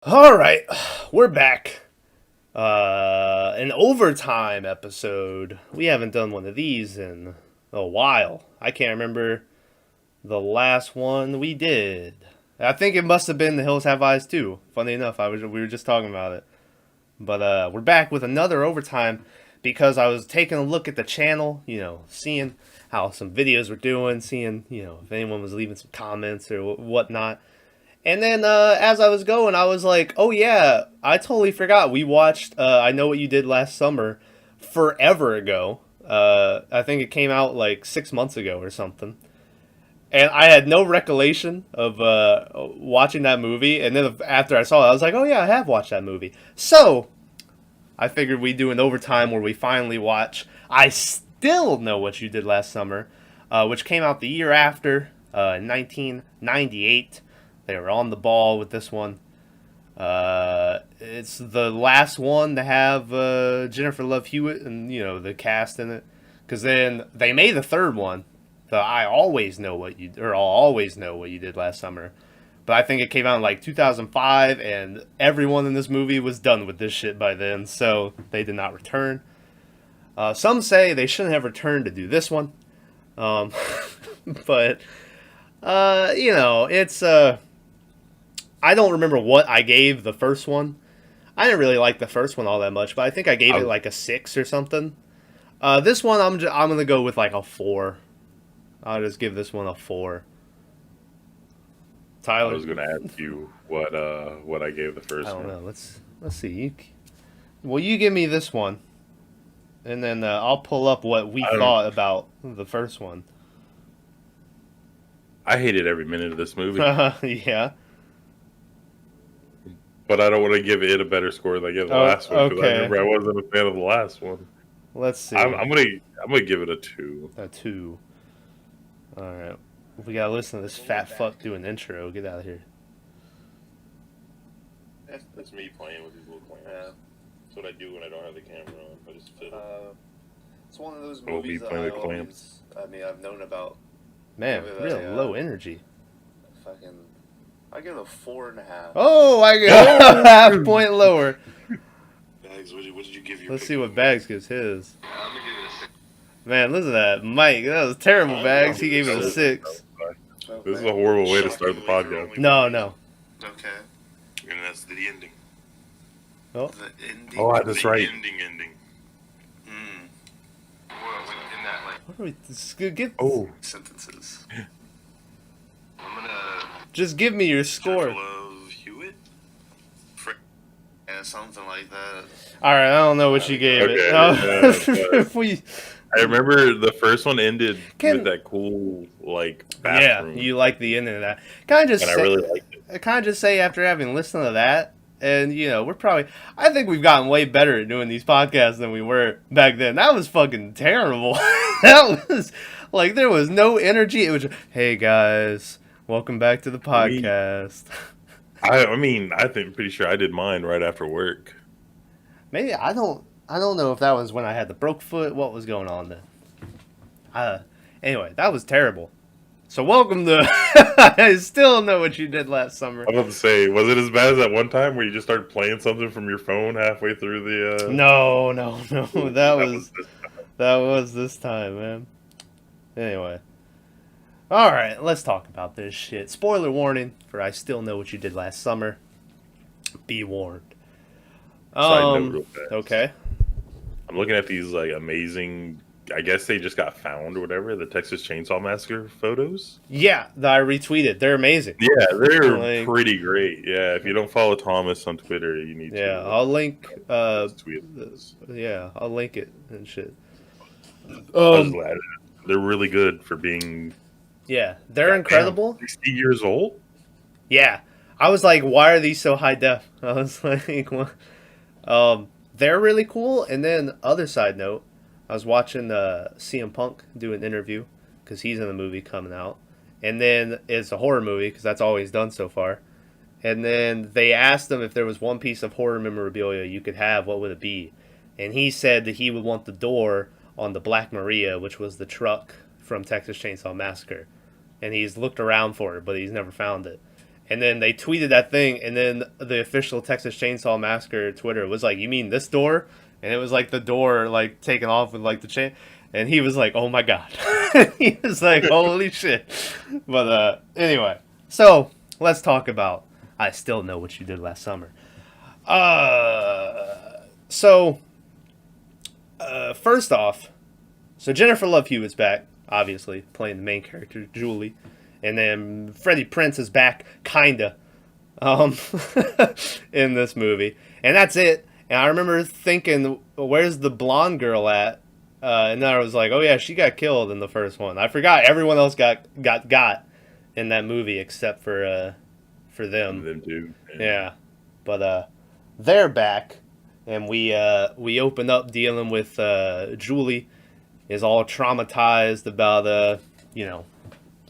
All right, we're back. An overtime episode. We haven't done one of these in a while. I can't remember the last one we did. I think it must have been The Hills Have Eyes too. Funny enough, we were just talking about it. But we're back with another overtime because I was taking a look at the channel, seeing how some videos were doing, seeing, if anyone was leaving some comments or whatnot. And then as I was going, I was like, oh yeah, I totally forgot. We watched I Know What You Did Last Summer forever ago. I think it came out like 6 months ago or something. And I had no recollection of watching that movie. And then after I saw it, I was like, oh yeah, I have watched that movie. So I figured we'd do an overtime where we finally watch I Still Know What You Did Last Summer, which came out the year after, 1998. They were on the ball with this one. It's the last one to have Jennifer Love Hewitt and the cast in it, because then they made the third one, the I'll always know what you did last summer. But I think it came out in like 2005, and everyone in this movie was done with this shit by then, so they did not return. Some say they shouldn't have returned to do this one, but it's I don't remember what I gave the first one. I didn't really like the first one all that much, but I think I gave it like a 6 or something. This one I'm gonna go with like a 4. I'll just give this one a 4. Tyler, I was gonna ask you what I gave the first I don't one. know. Let's see. You give me this one, and then I'll pull up what we I don't. thought about the first one. I hated every minute of this movie, Yeah. but I don't want to give it a better score than I gave the Oh, last one because I okay. remember I wasn't a fan of the last one. Let's see. I'm gonna give it a 2. A 2. All right. We gotta listen to this fat fuck do an intro. Get out of here. That's me playing with these little clamps. Yeah. That's what I do when I don't have the camera on. I just fiddle. It's one of those Oh, me movies that playing I with clamps. I've known about. Man, Maybe real they, low energy. I give it a 4.5. Oh, I got a half point lower. Bags, what did you give your Let's pick? see what Bags gives his. I'm gonna give it a 6. Man, listen to that. Mike, that was terrible, Bags. He gave it a 6. This is a horrible way to start the podcast. No. Okay. And that's the ending. Oh. The ending. Oh, that's right. Ending. Well, in that, like, What are we... Give, sentences. I'm gonna... just give me your score. Jennifer Love Hewitt? Yeah, something like that. Alright, I don't know what you gave Okay, it. I remember the first one ended with that cool bathroom. Yeah, you like the ending of that. Can I just and say, I really liked it. Can I just say, after having listened to that, and I think we've gotten way better at doing these podcasts than we were back then. That was fucking terrible. That was like, there was no energy. It was just, hey guys, welcome back to the podcast. I think pretty sure I did mine right after work. Maybe I don't know if that was when I had the broke foot. What was going on then? Anyway, that was terrible. So welcome to I Still Know What You Did Last Summer. I was about to say, was it as bad as that one time where you just started playing something from your phone halfway through the? No. That was this time, man. Anyway. Alright, let's talk about this shit. Spoiler warning for I Still Know What You Did Last Summer. Be warned. Side note real fast. Okay. I'm looking at these amazing, I guess they just got found or whatever, the Texas Chainsaw Massacre photos. Yeah, that I retweeted. They're amazing. Yeah, they're pretty great. Yeah, if you don't follow Thomas on Twitter, you need to. Yeah, I'll link tweet those. Yeah, I'll link it and shit. I was glad. They're really good for being. Yeah, they're incredible. 60 years old? Yeah. I was like, why are these so high def? I was like, what? They're really cool. And then, other side note, I was watching CM Punk do an interview because he's in the movie coming out. And then it's a horror movie because that's all he's done so far. And then they asked him if there was one piece of horror memorabilia you could have, what would it be? And he said that he would want the door on the Black Maria, which was the truck from Texas Chainsaw Massacre. And he's looked around for it, but he's never found it. And then they tweeted that thing, and then the official Texas Chainsaw Massacre Twitter was like, "You mean this door?" And it was like the door like taken off with like the chain, and he was like, "Oh my god," he was like, "Holy shit!" But anyway, so let's talk about I Still Know What You Did Last Summer. So first off, so Jennifer Love Hewitt's back, obviously playing the main character Julie. And then Freddie Prinze is back, kinda, in this movie. And that's it. And I remember thinking, where's the blonde girl at? And then I was like, oh yeah, she got killed in the first one. I forgot everyone else got in that movie except for them. Them too. Yeah. But they're back. And we open up dealing with Julie is all traumatized about,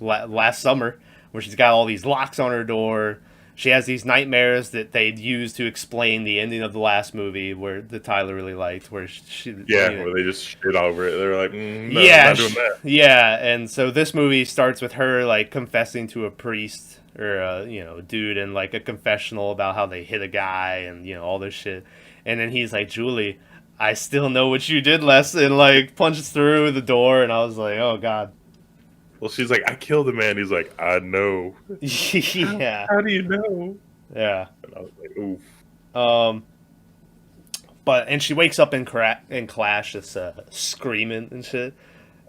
last summer, where she's got all these locks on her door. She has these nightmares that they'd use to explain the ending of the last movie, where the Tyler really liked, where she where they just shit over it. They're like, no, yeah, I'm not doing that. Yeah, and so this movie starts with her like confessing to a priest or a dude in like a confessional about how they hit a guy and all this shit, and then he's like, Julie, I still know what you did last, and like punches through the door, and I was like, oh god. Well, she's like, I killed a man. He's like, I know. Yeah. How do you know? Yeah. And I was like, oof. And she wakes up in Clash, just screaming and shit.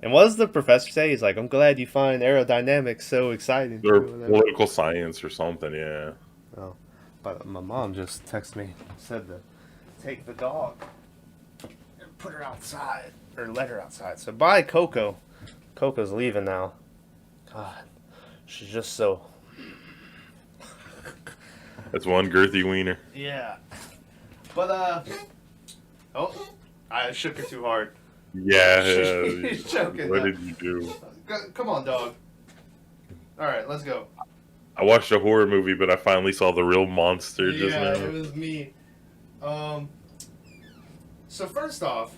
And what does the professor say? He's like, I'm glad you find aerodynamics so exciting. Or political science or something, yeah. Oh, but my mom just texted me, said to take the dog and put her outside, or let her outside. So bye, Coco. Coco's leaving now. God, she's just so... That's one girthy wiener. Yeah. But, oh, I shook her too hard. Yeah. She's choking. What did you do? Come on, dog. Alright, let's go. I watched a horror movie, but I finally saw the real monster just now. Yeah, it was me. So first off,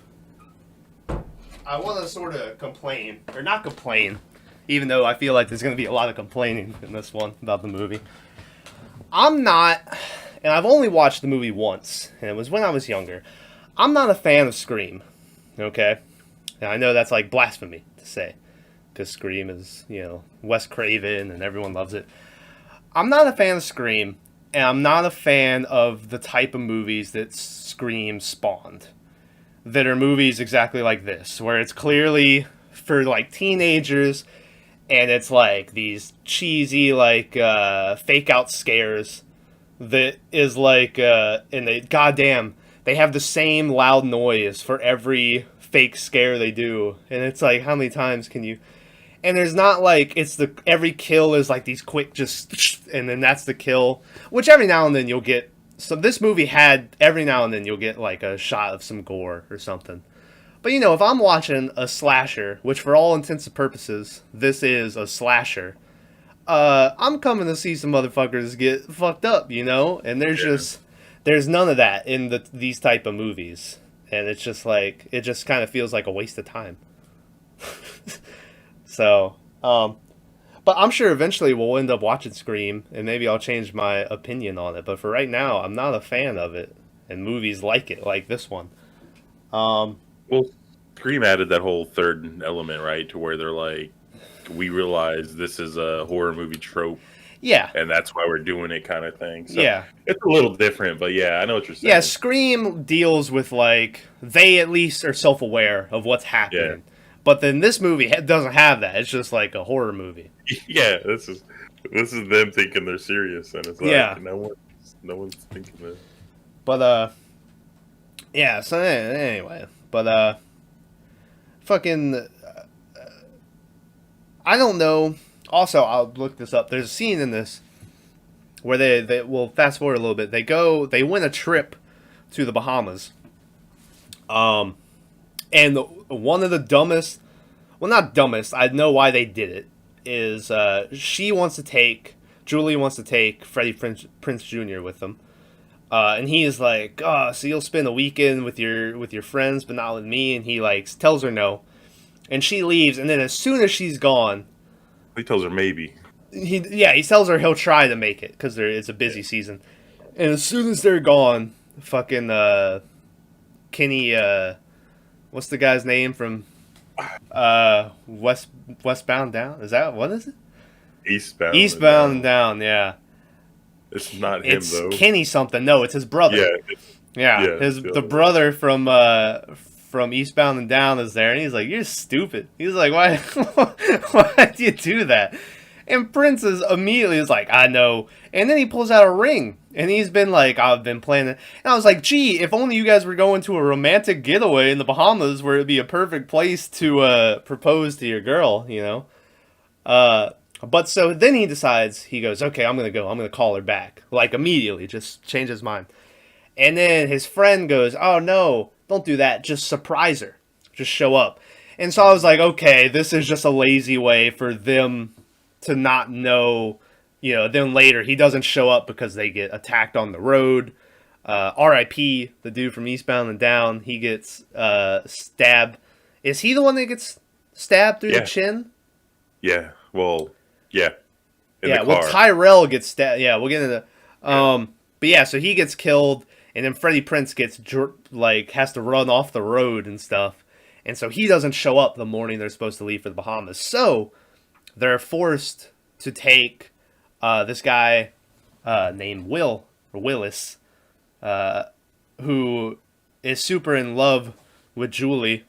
I want to sort of complain, or not complain, even though I feel like there's going to be a lot of complaining in this one about the movie. I'm not, and I've only watched the movie once, and it was when I was younger. I'm not a fan of Scream, okay? And I know that's like blasphemy to say, because Scream is, Wes Craven and everyone loves it. I'm not a fan of Scream, and I'm not a fan of the type of movies that Scream spawned. That are movies exactly like this, where it's clearly for like teenagers, and it's like these cheesy like fake out scares that is like and they have the same loud noise for every fake scare they do, and it's like, how many times can you? And there's not like every kill is like these quick just and then that's the kill, which every now and then you'll get. So this movie had, every now and then you'll get like a shot of some gore or something. But if I'm watching a slasher, which for all intents and purposes, this is a slasher, I'm coming to see some motherfuckers get fucked up, And there's none of that in these type of movies. And it's just like, it just kind of feels like a waste of time. So, but I'm sure eventually we'll end up watching Scream, and maybe I'll change my opinion on it. But for right now, I'm not a fan of it, and movies like it, like this one. Well, Scream added that whole third element, right, to where they're like, we realize this is a horror movie trope. Yeah. And that's why we're doing it, kind of thing. So yeah. It's a little different, but yeah, I know what you're saying. Yeah, Scream deals with, like, they at least are self-aware of what's happening. Yeah. But then this movie doesn't have that. It's just like a horror movie. Yeah, this is them thinking they're serious, and it's like no one's thinking that. But yeah. So anyway, but fucking, I don't know. Also, I'll look this up. There's a scene in this where they will fast forward a little bit. They win a trip to the Bahamas. And one of the dumbest, well, not dumbest, I know why they did it, is Julie wants to take Freddie Prinze Jr. with them. And he is like, oh, so you'll spend a weekend with your friends, but not with me. And he like tells her no. And she leaves, and then as soon as she's gone... He tells her maybe. he tells her he'll try to make it because it's a busy season. And as soon as they're gone, fucking Kenny, what's the guy's name from Westbound Down? Is that what is it? Eastbound and Down, yeah. It's not him though. It's Kenny something. No, it's his brother. Yeah. The brother from Eastbound and Down is there, and he's like, "You're stupid." He's like, "Why? Why do you do that?" And Prince is immediately like, "I know." And then he pulls out a ring, and he's been like, "I've been playing it." And I was like, "Gee, if only you guys were going to a romantic getaway in the Bahamas, where it'd be a perfect place to propose to your girl, you know." But so then he decides, he goes, "Okay, I'm going to call her back." Like immediately, just change his mind. And then his friend goes, "Oh no, don't do that. Just surprise her. Just show up." And so I was like, okay, this is just a lazy way for them to not know, you know, then later he doesn't show up because they get attacked on the road. R.I.P. the dude from Eastbound and Down, he gets stabbed. Is he the one that gets stabbed through the chin? Yeah. Well, yeah. Well, Tyrell gets stabbed. Yeah, we'll get into but yeah, so he gets killed, and then Freddie Prinze gets, has to run off the road and stuff. And so he doesn't show up the morning they're supposed to leave for the Bahamas. So they're forced to take this guy named Willis, who is super in love with Julie,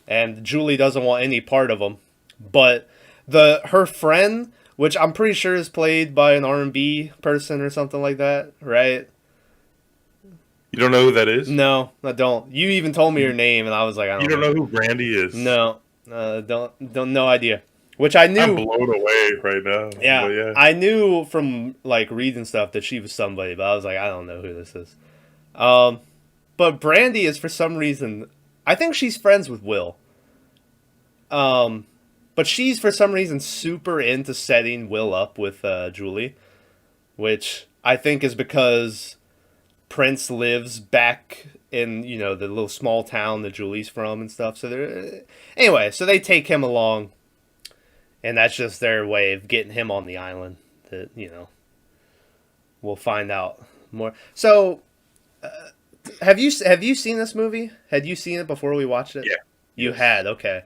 and Julie doesn't want any part of him. But her friend, which I'm pretty sure is played by an R&B person or something like that, right? You don't know who that is? No, I don't. You even told me her name, and I was like, I don't know. You don't know who Brandy is? No, don't no idea. Which I knew. I'm blown away right now. Yeah, I knew from like reading stuff that she was somebody, but I was like, I don't know who this is. But Brandy is for some reason, I think she's friends with Will. But she's for some reason super into setting Will up with Julie, which I think is because Prince lives back in, you know, the little small town that Julie's from and stuff. So so they take him along, and that's just their way of getting him on the island. That, you know, we'll find out more. So, have you seen this movie? Had you seen it before we watched it? Yeah, you had. Okay.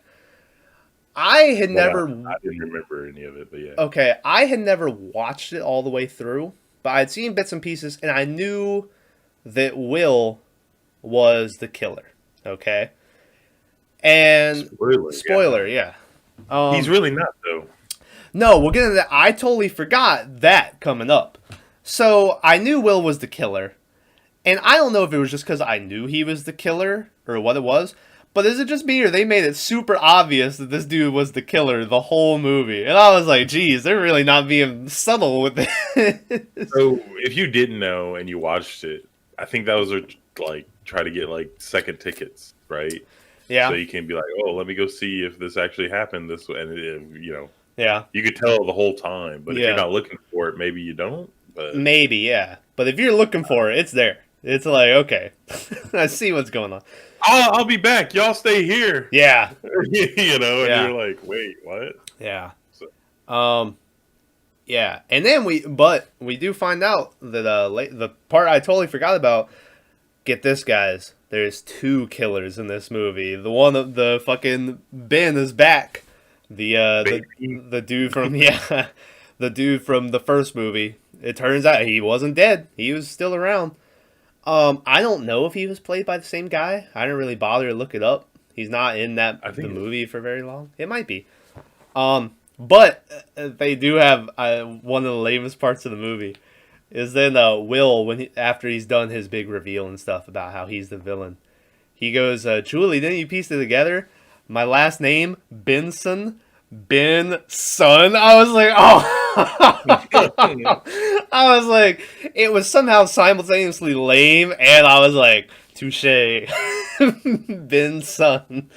I didn't remember any of it, but yeah. Okay, I had never watched it all the way through, but I'd seen bits and pieces, and I knew that Will was the killer. Okay, and spoiler, yeah. He's really not though. No, we'll get into that. I totally forgot that coming up. So I knew Will was the killer, and I don't know if it was just because I knew he was the killer or what it was. But is it just me, or they made it super obvious that this dude was the killer the whole movie? And I was like, geez, they're really not being subtle with it. So, if you didn't know and you watched it, I think that was like try to get like second tickets, right? Yeah. So you can be like, oh, let me go see if this actually happened this way, and you know, yeah, you could tell the whole time. But if you're not looking for it, maybe you don't. But maybe, yeah. But if you're looking for it, it's there. It's like, okay, I see what's going on. I'll be back. Y'all stay here. Yeah. You know, and you're like, wait, what? Yeah. So. Yeah. And then we do find out that the part I totally forgot about, get this, guys, there's two killers in this movie. The one of the fucking Ben is back. The dude from the dude from the first movie. It turns out he wasn't dead. He was still around. I don't know if he was played by the same guy. I didn't really bother to look it up. He's not in the movie for very long. It might be. But they do have one of the lamest parts of the movie is then Will, after he's done his big reveal and stuff about how he's the villain, he goes, Julie, didn't you piece it together? My last name, Benson. I was like, oh. I was like, it was somehow simultaneously lame, and I was like, touche. Benson.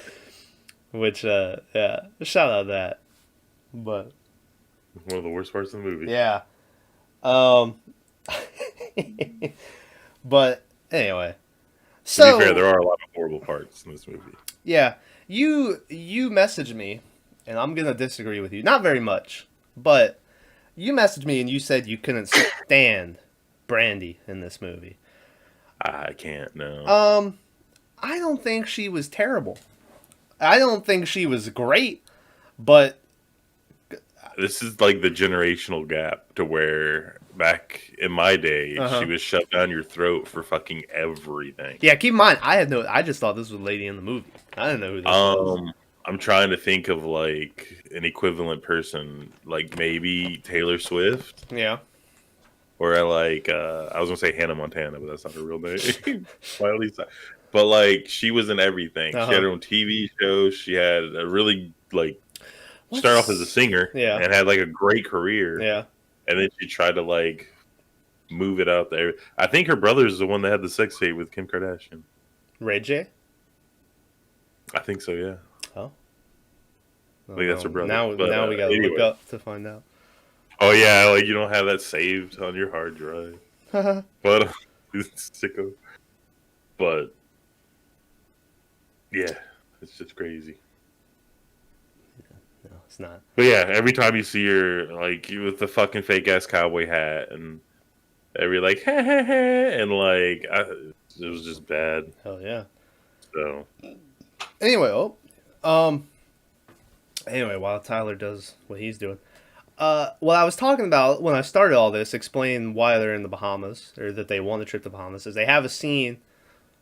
Which, yeah, shout out that. But one of the worst parts of the movie. Yeah. But anyway. So, to be fair, there are a lot of horrible parts in this movie. Yeah. You messaged me, and I'm going to disagree with you. Not very much, but You messaged me and you said you couldn't stand Brandy in this movie. I can't. No. I don't think she was terrible. I don't think she was great, but This is like the generational gap to where back in my day, she was shoved down your throat for fucking everything. yeah, keep in mind, I just thought this was Lady in the Movie. I didn't know who this was. I'm trying to think of like an equivalent person, like maybe Taylor Swift, Yeah. or like I was gonna say Hannah Montana, but that's not her real name. Well, at least, but like she was in everything. She had her own TV show. She had a really like start off as a singer, and had like a great career. Yeah. And then she tried to like move it out there. I think her brother is the one that had the sex tape with Kim Kardashian. Ray J? I think so, yeah. Oh. I think that's her brother. Now we gotta look up to find out. Oh yeah, like you don't have that saved on your hard drive. But it's sicko. But yeah, it's just crazy. No, it's not. But yeah, every time you see her, like with the fucking fake ass cowboy hat, and every like, hey, hey, hey, and like, it was just bad. Hell yeah. So anyway, while Tyler does what he's doing, what I was talking about when I started all this, explain why they're in the Bahamas, or that they want to trip to the Bahamas, is they have a scene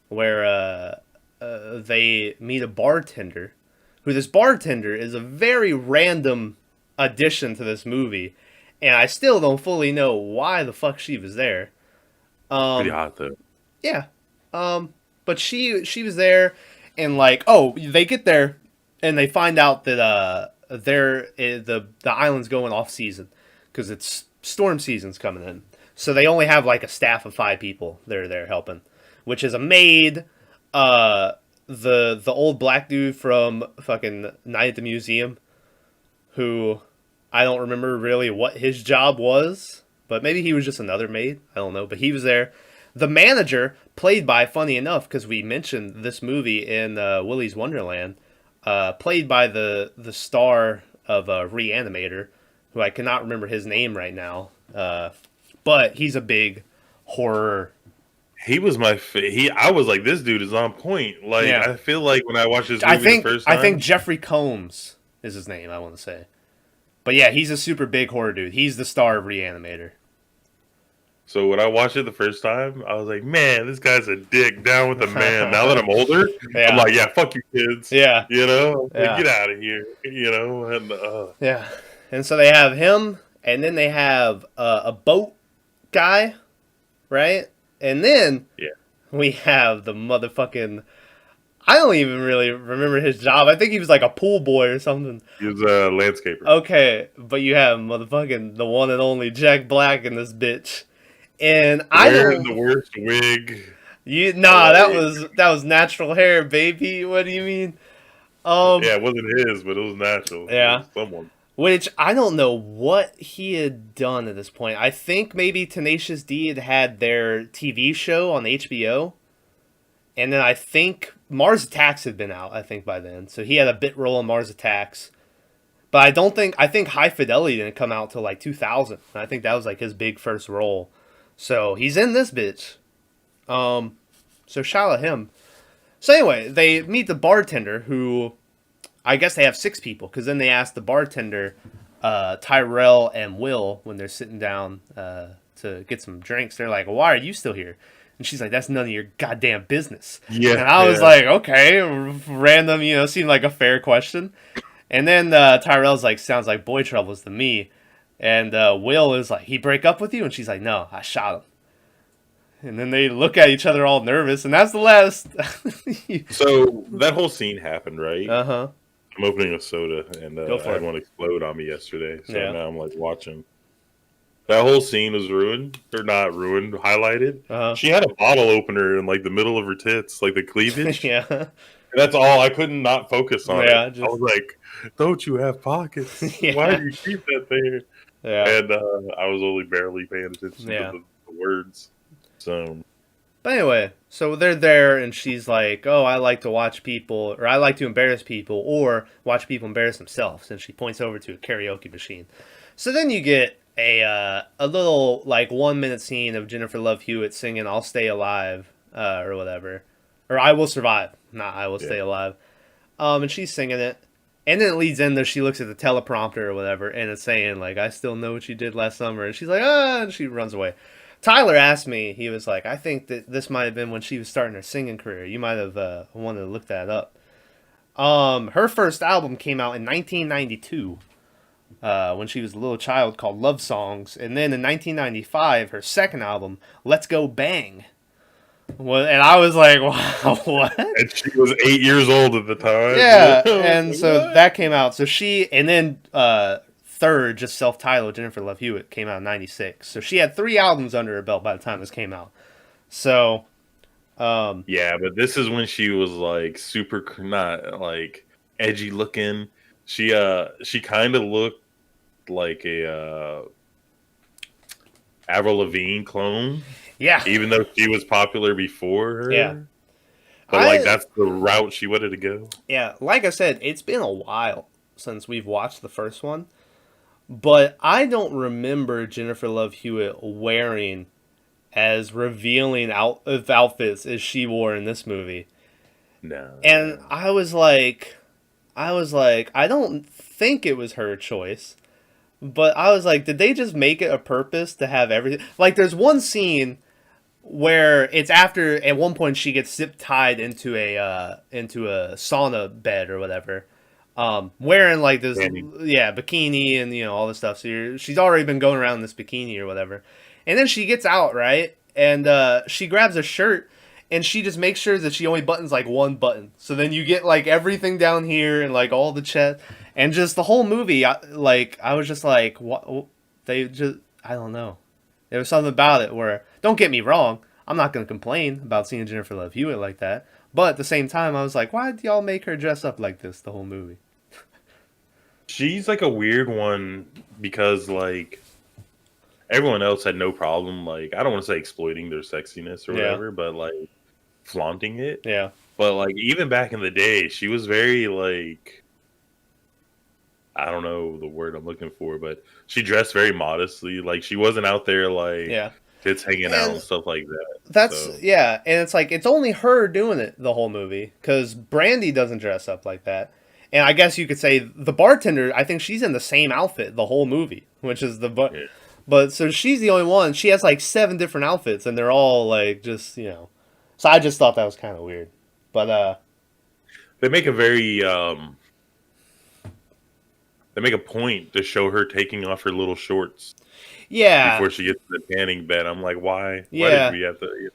where they meet a bartender, who this bartender is a very random addition to this movie, and I still don't fully know why the fuck she was there. pretty hot though. Yeah. But she was there, and like, oh, they get there, and they find out that the island's going off season because it's storm season's coming in. So they only have like a staff of 5 people that are there helping, which is a maid, the old black dude from fucking Night at the Museum, who I don't remember really what his job was, but maybe he was just another maid. I don't know, but he was there. The manager, played by, funny enough, because we mentioned this movie in Willy's Wonderland, played by the star of Reanimator, who I cannot remember his name right now, but he's a big horror. He was I was like, this dude is on point. Like, Yeah. I feel like when I watched this movie the first time, I think Jeffrey Combs is his name, I want to say. But yeah, he's a super big horror dude. He's the star of Reanimator. So when I watched it the first time, I was like, man, this guy's a dick, down with the man. Now that I'm older, I'm like, yeah, fuck you kids. Yeah. You know? Like, Yeah. get out of here. You know? And yeah. And so they have him, and then they have a boat guy, right? And then we have the motherfucking... I don't even really remember his job. I think he was like a pool boy or something. he was a landscaper. Okay, but you have motherfucking the one and only Jack Black in this bitch. And Wearing the worst wig. that was natural hair, baby. What do you mean? Yeah, it wasn't his, but it was natural. Yeah. It was someone. Which I don't know what he had done at this point. I think maybe Tenacious D had their TV show on HBO. And then I think Mars Attacks had been out, I think, by then. So he had a bit role in Mars Attacks. But I think High Fidelity didn't come out till like 2000. And I think that was like his big first role. So he's in this bitch. So shout out him. So anyway, they meet the bartender, who I guess they have 6 people, because then they ask the bartender, Tyrell and Will, when they're sitting down to get some drinks, they're like, why are you still here? And she's like, that's none of your goddamn business. Yeah. And I was like, okay, random, seemed like a fair question. And then Tyrell's like, sounds like boy troubles to me. And Will is like, he break up with you? And she's like, no, I shot him. And then they look at each other all nervous, and that's the last. So that whole scene happened, right? Uh-huh. I'm opening a soda, and I Go for had it. one explode on me yesterday. So Yeah. now I'm like watching. That whole scene was ruined, or not ruined, highlighted. Uh-huh. She had a bottle opener in like the middle of her tits, like the cleavage. Yeah. And that's all. I couldn't not focus on Yeah, it. I was like, "Don't you have pockets? Yeah. Why do you keep that there?" Yeah. And I was only barely paying attention to the words. So, But anyway, so they're there, and she's like, oh, I like to watch people, or I like to embarrass people, or watch people embarrass themselves. And she points over to a karaoke machine. So then you get a little like 1 minute scene of Jennifer Love Hewitt singing "I'll Stay Alive" or whatever, or "I Will Survive," not "I Will Yeah. Stay Alive." And she's singing it, and then it leads into she looks at the teleprompter or whatever, and it's saying like, "I still know what you did last summer," and she's like, "Ah," and she runs away. Tyler asked me, he was like, "I think that this might have been when she was starting her singing career. You might have wanted to look that up." Her first album came out in 1992. When she was a little child, called Love Songs, and then in 1995, her second album, Let's Go Bang. Well, and I was like, wow, what? And she was 8 years old at the time. Yeah, and so What? that came out. So and then third, just self-titled, Jennifer Love Hewitt, came out in 96. So she had 3 albums under her belt by the time this came out. So, Yeah, but this is when she was like super not like edgy looking. She kind of looked like a Avril Lavigne clone, yeah. even though she was popular before her. Yeah. But like that's the route she wanted to go. Yeah, like I said, it's been a while since we've watched the first one. But I don't remember Jennifer Love Hewitt wearing as revealing of outfits as she wore in this movie. No. And I was like, I don't think it was her choice. But I was like, did they just make it a purpose to have everything? Like, there's one scene where it's after, at one point, she gets zip tied into a sauna bed or whatever. Wearing like this, bikini and all this stuff. So she's already been going around in this bikini or whatever, and then she gets out, right, and she grabs a shirt and she just makes sure that she only buttons like one button. So then you get like everything down here and like all the chest and just the whole movie. I was just like, what? They just, I don't know. There was something about it where, don't get me wrong, I'm not gonna complain about seeing Jennifer Love Hewitt like that. But at the same time, I was like, why did y'all make her dress up like this the whole movie? She's like a weird one because like everyone else had no problem. Like I don't want to say exploiting their sexiness or whatever, but like flaunting it. Yeah. But like even back in the day, she was very like I don't know the word I'm looking for, but she dressed very modestly. Like she wasn't out there like tits hanging out and stuff like that. That's and it's like it's only her doing it the whole movie because Brandy doesn't dress up like that. And I guess you could say the bartender, I think she's in the same outfit the whole movie, which is but so she's the only one. She has like 7 different outfits and they're all like just, So I just thought that was kind of weird. But they make a very they make a point to show her taking off her little shorts. Yeah. Before she gets to the tanning bed. I'm like, why? Yeah. Why did we have to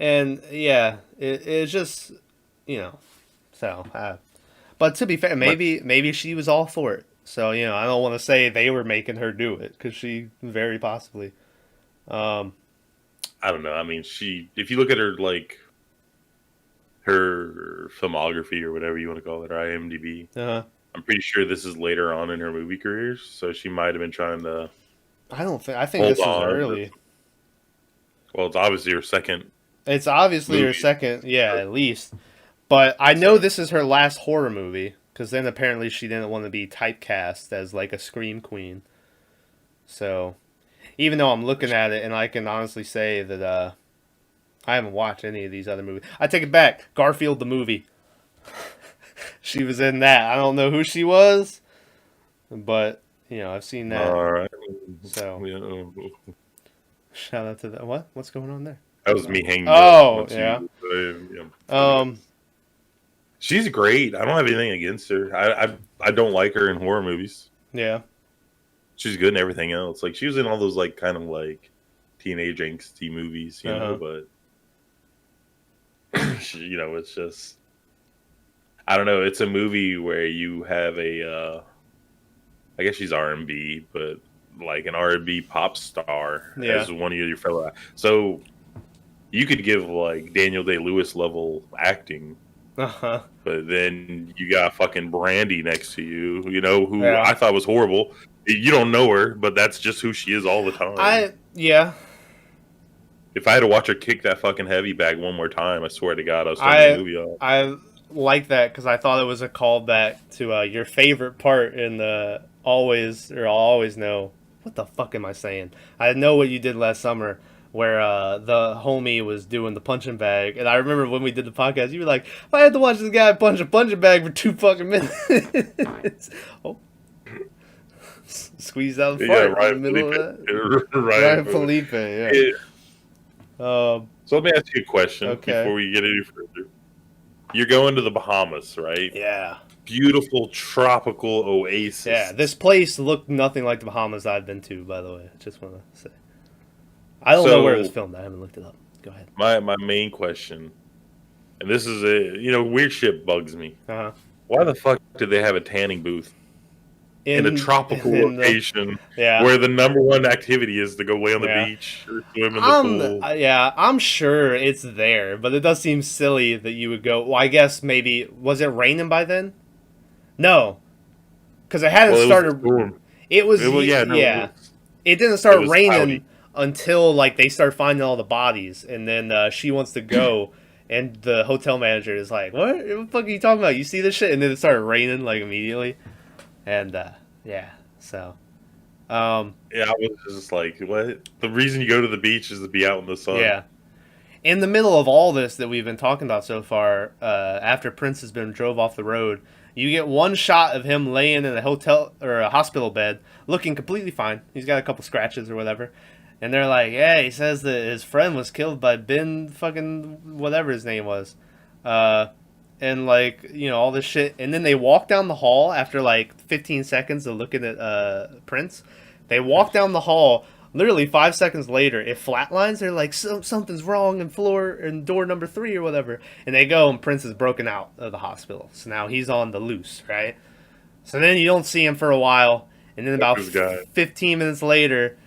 And it's just so but to be fair, maybe she was all for it. So, I don't want to say they were making her do it because she very possibly. I don't know. I mean, if you look at her, like, her filmography or whatever you want to call it, or IMDb, I'm pretty sure this is later on in her movie career. So she might have been trying to. I think this was early. Well, it's obviously her second. It's obviously her second, at least. But I know this is her last horror movie, because then apparently she didn't want to be typecast as like a scream queen. So, even though I'm looking at it, and I can honestly say that I haven't watched any of these other movies. I take it back. Garfield the movie. She was in that. I don't know who she was, but I've seen that. All right. So, shout out to that. What's going on there? That was me hanging. Oh, yeah. She's great. I don't have anything against her. I don't like her in horror movies. Yeah. She's good in everything else. Like she was in all those like kind of like teenage angsty movies, but it's just I don't know. It's a movie where you have I guess she's R&B, but like an R&B pop star as one of your fellow. So you could give like Daniel Day-Lewis level acting, but then you got fucking Brandy next to you, who I thought was horrible. You don't know her, but that's just who she is all the time. If I had to watch her kick that fucking heavy bag one more time, I swear to God, I was turning the movie off. I like that because I thought it was a callback to your favorite part in the I'll Always Know what the fuck am I saying? I know what you did last summer, where the homie was doing the punching bag, and I remember when we did the podcast, you were like, "If I had to watch this guy punch a punching bag for 2 fucking minutes." Oh, squeezed out the fart in the middle of that. Ryan Felipe, yeah. So let me ask you a question Okay. before we get any further. You're going to the Bahamas, right? Yeah. Beautiful tropical oasis. Yeah, this place looked nothing like the Bahamas I've been to, by the way. Just want to say. I don't know where it was filmed. I haven't looked it up. Go ahead. My main question, and this is weird shit bugs me. Uh-huh. Why the fuck did they have a tanning booth in a tropical location where the number one activity is to go lay on the beach or swim in the pool? Yeah, I'm sure it's there, but it does seem silly that you would go. Well, I guess maybe, was it raining by then? No, because it hadn't started. It was yeah. It didn't start raining until like they start finding all the bodies, and then she wants to go, and the hotel manager is like, "What the fuck are you talking about? You see this shit?" And then it started raining like immediately, and so. I was just like, what? The reason you go to the beach is to be out in the sun. Yeah. In the middle of all this that we've been talking about so far, after Prince has been drove off the road, you get one shot of him laying in a hotel or a hospital bed, looking completely fine. He's got a couple scratches or whatever. And they're like, yeah, he says that his friend was killed by Ben fucking whatever his name was. And like, all this shit. And then they walk down the hall after like 15 seconds of looking at Prince. They walk down the hall. Literally 5 seconds later, it flatlines. They're like, something's wrong in door number 3 or whatever. And they go, and Prince is broken out of the hospital. So now he's on the loose, right? So then you don't see him for a while. And then about 15 minutes later,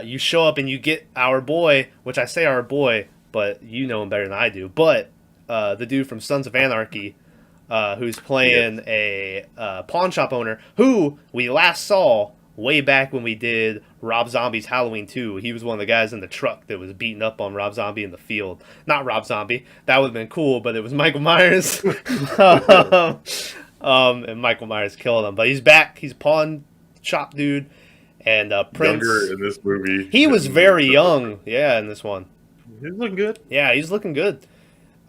you show up and you get our boy, which I say our boy, but you know him better than I do. But the dude from Sons of Anarchy, who's playing a pawn shop owner, who we last saw way back when we did Rob Zombie's Halloween 2. He was one of the guys in the truck that was beating up on Rob Zombie in the field. Not Rob Zombie. That would have been cool, but it was Michael Myers. And Michael Myers killed him. But he's back. He's a pawn shop dude. And Prince. Younger in this movie. He was very young. Yeah, in this one. He's looking good. Yeah, he's looking good.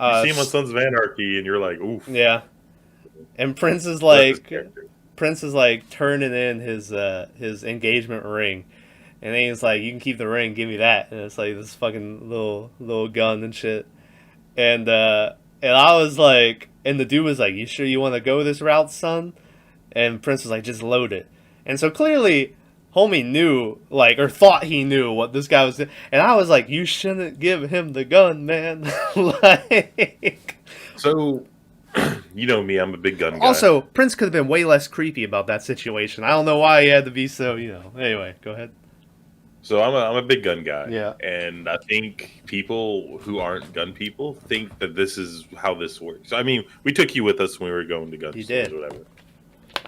You see him on Sons of Anarchy, and you're like, oof. Yeah. And Prince is like turning in his engagement ring, and then he's like, "You can keep the ring, give me that." And it's like this fucking little gun and shit. And I was like, and the dude was like, "You sure you want to go this route, son?" And Prince was like, "Just load it." And so clearly, homie knew, like, or thought he knew what this guy was doing. And I was like, "You shouldn't give him the gun, man." Like, so. You know me, I'm a big gun guy. Also, Prince could have been way less creepy about that situation. I don't know why he had to be so, Anyway, go ahead. So I'm a big gun guy. Yeah. And I think people who aren't gun people think that this is how this works. I mean, we took you with us when we were going to gun stores or whatever.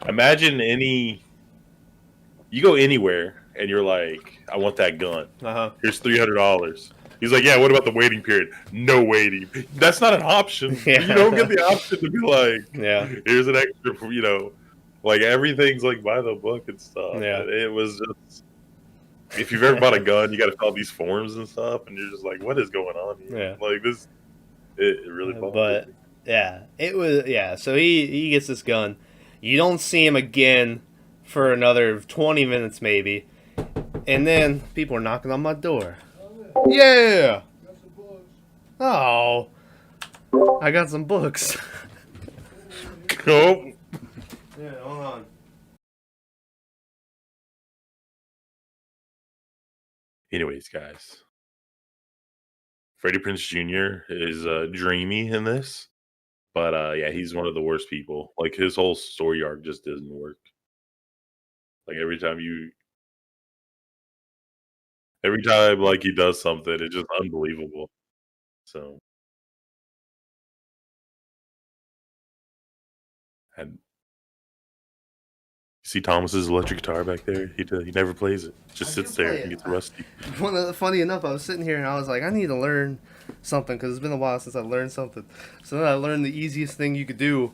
Imagine you go anywhere and you're like, I want that gun. Uh-huh. Here's $300. He's like, yeah, what about the waiting period? No waiting. That's not an option. Yeah. You don't get the option to be like, yeah, here's an extra, like everything's like by the book and stuff. Yeah. And it was just, if you've ever bought a gun, you got to fill out these forms and stuff, and you're just like, what is going on here? Yeah. Like this, it really bothered me. Yeah, it was, so he gets this gun. You don't see him again for another 20 minutes maybe. And then people are knocking on my door. Yeah. Oh, I got some books. Cool. Yeah, hold on. Anyways, guys, Freddie Prinze Jr. is dreamy in this, but yeah, he's one of the worst people. Like his whole story arc just doesn't work. Like every time like he does something, it's just unbelievable. So, and you see Thomas's electric guitar back there. He never plays it. Just sits there and gets rusty. Funny enough, I was sitting here and I was like, I need to learn something because it's been a while since I've learned something. So then I learned the easiest thing you could the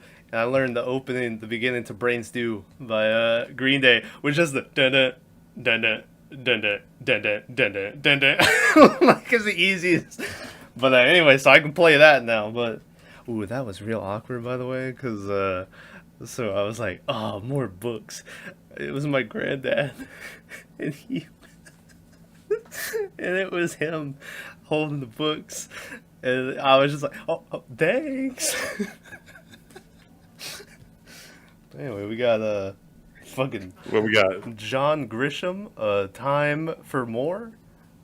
beginning to Brain Stew by Green Day, which is the da-da, dun dun dun dun dun dun dun dun dun dun. Like it's the easiest. But anyway, so I can play that now. But ooh, that was real awkward, by the way, because so I was like, oh, more books. It was my granddad, and he and it was him holding the books, and I was just like, oh thanks. Anyway, we got fucking What we got? John Grisham, Time for More.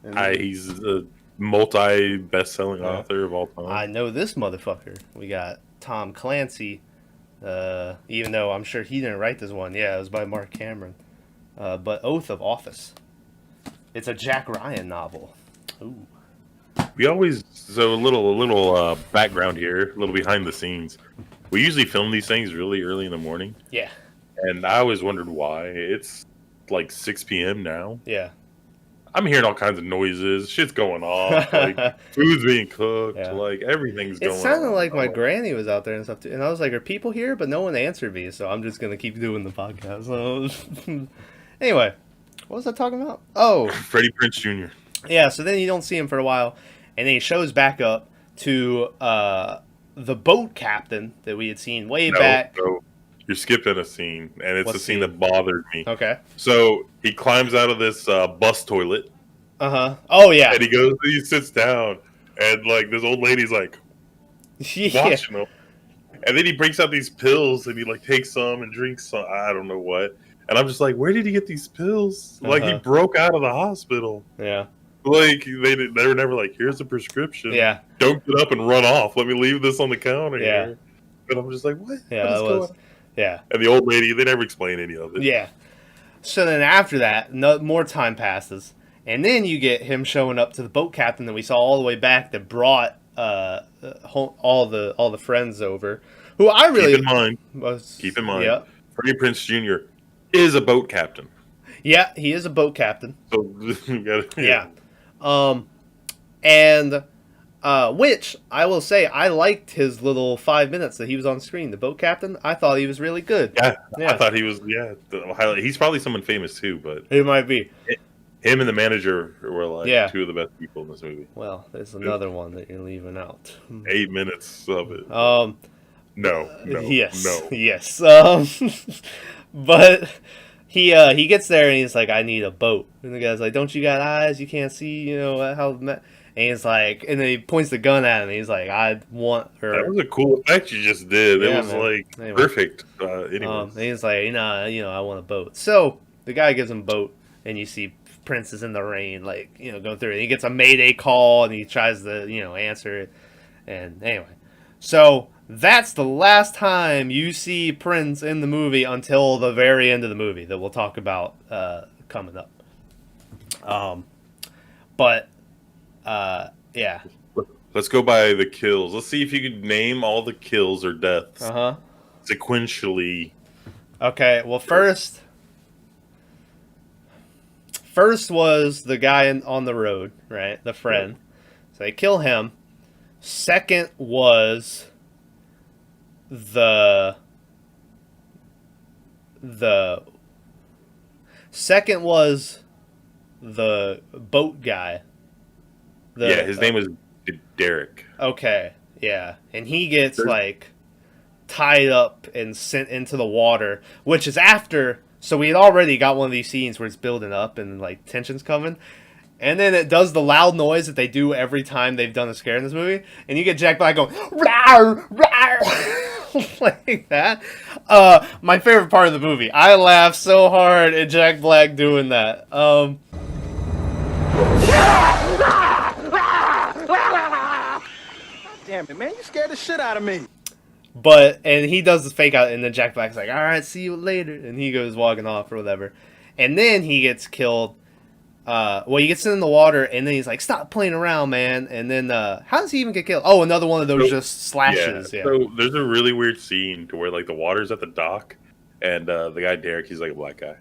And He's a multi best-selling author of all time. I know this motherfucker. We got Tom Clancy, even though I'm sure he didn't write this one. Yeah, it was by Mark Cameron. But Oath of Office. It's a Jack Ryan novel. Ooh. We always a little background here, a little behind the scenes. We usually film these things really early in the morning, Yeah. and I always wondered why. It's like 6 p.m. now. Yeah. I'm hearing all kinds of noises. Shit's going off. Like food's being cooked. Yeah. Like everything's going on. It sounded like my granny was out there and stuff too. And I was like, are people here? But no one answered me, so I'm just going to keep doing the podcast. So anyway, what was I talking about? Oh. Freddie Prinze Jr. Yeah, so then you don't see him for a while, and then he shows back up to the boat captain that we had seen way back. No, you're skipping a scene, and it's What a scene scene? that bothered me. Okay. So he climbs out of this bus toilet, Uh-huh. Oh, yeah. and he sits down, and like this old lady's like Yeah. watching him, and then he breaks out these pills, and he like takes some and drinks some. I don't know what, and I'm just like, where did he get these pills? Like he broke out of the hospital. Yeah. Like they were never like, here's a prescription. Yeah. Don't get up and run off. Let me leave this on the counter. Yeah. Here. And I'm just like, what? Yeah, what is that going was. on? Yeah. And the old lady, they never explain any of it. Yeah. So then after that, more time passes, and then you get him showing up to the boat captain that we saw all the way back that brought all the friends over, who I really Keep in mind, Yeah. Freddie Prinze Jr. is a boat captain. Yeah, he is a boat captain. So you gotta, Yeah. And which I will say, I liked his little 5 minutes that he was on screen. The boat captain, I thought he was really good. Yeah, Yeah. I thought he was. Yeah, the highlight. He's probably someone famous too, but It might be. him and the manager were like Yeah. two of the best people in this movie. Well, there's another one that you're leaving out. 8 minutes of it. No, Yes. no. Yes. But he gets there and he's like, I need a boat. And the guy's like, don't you got eyes? You can't see, how. And he's like, and then he points the gun at him. And he's like, I want her. That was a cool effect you just did. Yeah, It was man. like Anyway. perfect. Anyways. And he's like, nah, I want a boat. So the guy gives him a boat, and you see Prince is in the rain, like, going through it. And he gets a mayday call, and he tries to, answer it. And anyway, so that's the last time you see Prince in the movie until the very end of the movie that we'll talk about coming up. Yeah. Let's go by the kills. Let's see if you could name all the kills or deaths Uh-huh. sequentially. Okay, well, first was the guy on the road, right? The friend. So they kill him. Second was the second was the boat guy. His name was Derek. Okay, yeah. And he gets, tied up and sent into the water, which is after... So we had already got one of these scenes where it's building up and, tension's coming. And then it does the loud noise that they do every time they've done a scare in this movie. And you get Jack Black going, rawr, rawr, like that. My favorite part of the movie. I laughed so hard at Jack Black doing that. Damn it, man, you scared the shit out of me. And he does this fake out, and then Jack Black's like, all right, see you later. And he goes walking off or whatever. And then he gets killed. He gets in the water, and then he's like, stop playing around, man. And then, how does he even get killed? Oh, another one of those just slashes. Yeah. So there's a really weird scene to where, the water's at the dock, and the guy Derek, he's like a black guy.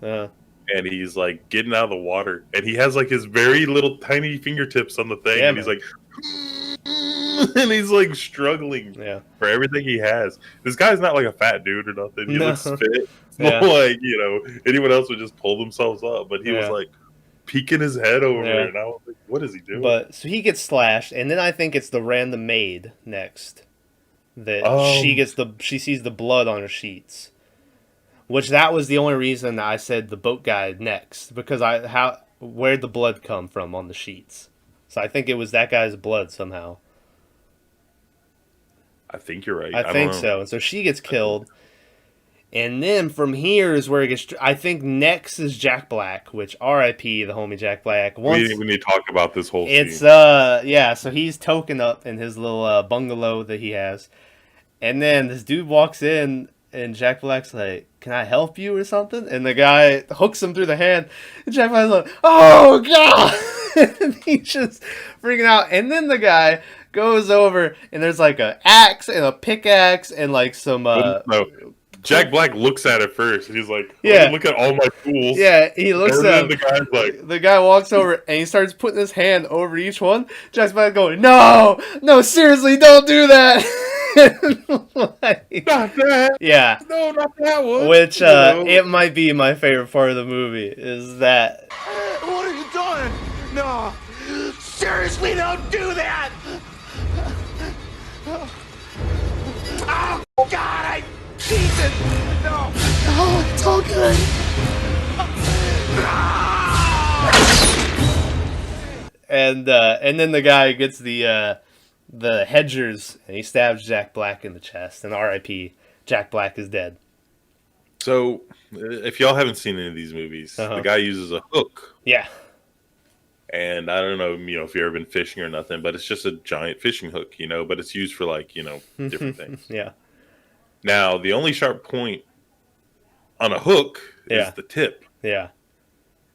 And he's, getting out of the water, and he has, his very little tiny fingertips on the thing, Yeah, and he's man. like... and he's like struggling Yeah. for everything he has. This guy's not like a fat dude or nothing. He No. looks fit. It's Yeah. not like, anyone else would just pull themselves up, but he was Yeah. like peeking his head over Yeah. it, and I was like, what is he doing? But so he gets slashed, and then I think it's the random maid next that she sees the blood on her sheets, which that was the only reason I said the boat guy next, because where'd the blood come from on the sheets? So I think it was that guy's blood somehow. I think you're right. I don't think know. so. And so she gets killed. And then from here is where it gets. I think next is Jack Black, which R.I.P. the homie Jack Black. We need to talk about this whole It's scene. yeah. So he's token up in his little bungalow that he has, and then this dude walks in, and Jack Black's like, "Can I help you or something?" And the guy hooks him through the hand. And Jack Black's like, "Oh God!" And he's just freaking out. And then the guy goes over, and there's like an axe and a pickaxe and like some. No. Jack Black looks at it first. He's like, Yeah. look at all my tools. Yeah, he looks And at then him. the guy's like, The guy walks over and he starts putting his hand over each one. Jack Black going, "No, seriously, don't do that." Like, not that. yeah, No, not that one. which it might be my favorite part of the movie is that. What are you doing? No. Seriously, don't do that. Oh, God, Jesus. No. Oh, it's all good. And then the guy gets the hedgers and he stabs Jack Black in the chest. And R.I.P. Jack Black is dead. So, if y'all haven't seen any of these movies, the guy uses a hook. Yeah. And I don't know, if you've ever been fishing or nothing, but it's just a giant fishing hook, but it's used for like, different things. Yeah. Now, the only sharp point on a hook Yeah. is the tip. Yeah.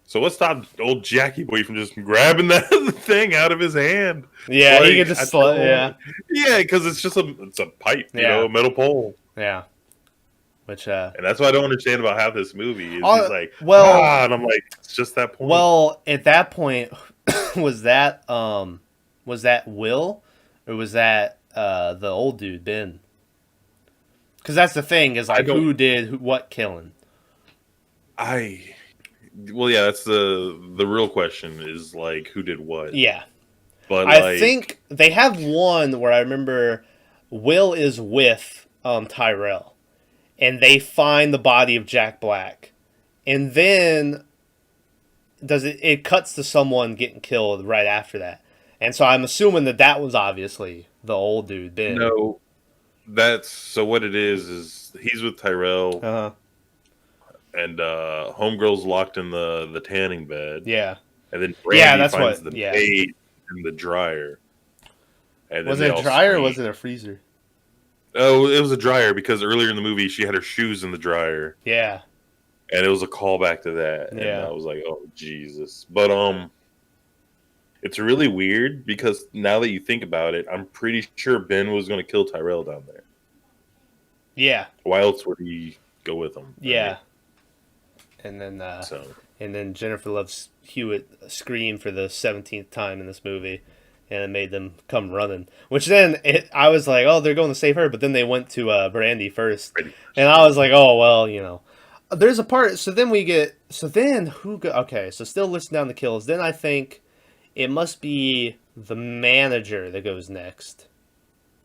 So what stopped old Jackie Boy from just grabbing that thing out of his hand? Yeah, Like, he could just yeah. Yeah, because it's just a pipe, a metal pole. Yeah. Which And that's what I don't understand about half this movie. Is he's like, and I'm like, it's just that point. Well, at that point, was that Will, or was that the old dude Ben? Because that's the thing is like who did what killing. Well, yeah, that's the real question is like who did what. Yeah, but I think they have one where I remember Will is with Tyrell, and they find the body of Jack Black, and then it cuts to someone getting killed right after that, and so I'm assuming that was obviously the old dude Ben. No, so what it is he's with Tyrell. And homegirl's locked in the tanning bed. Yeah. And then Brandy finds the maid in the dryer. And was it a dryer or was it a freezer? Oh, it was a dryer because earlier in the movie she had her shoes in the dryer. Yeah. And it was a callback to that. And I was like, oh Jesus. But it's really weird because now that you think about it, I'm pretty sure Ben was gonna kill Tyrell down there. Yeah. Why else would he go with him? Yeah. Right? And then Jennifer Love Hewitt screamed for the 17th time in this movie, and it made them come running. Which then I was like, oh, they're going to save her, but then they went to Brandy first, and I was like, oh well, there's a part. So then okay, so still listing down the kills. Then I think it must be the manager that goes next.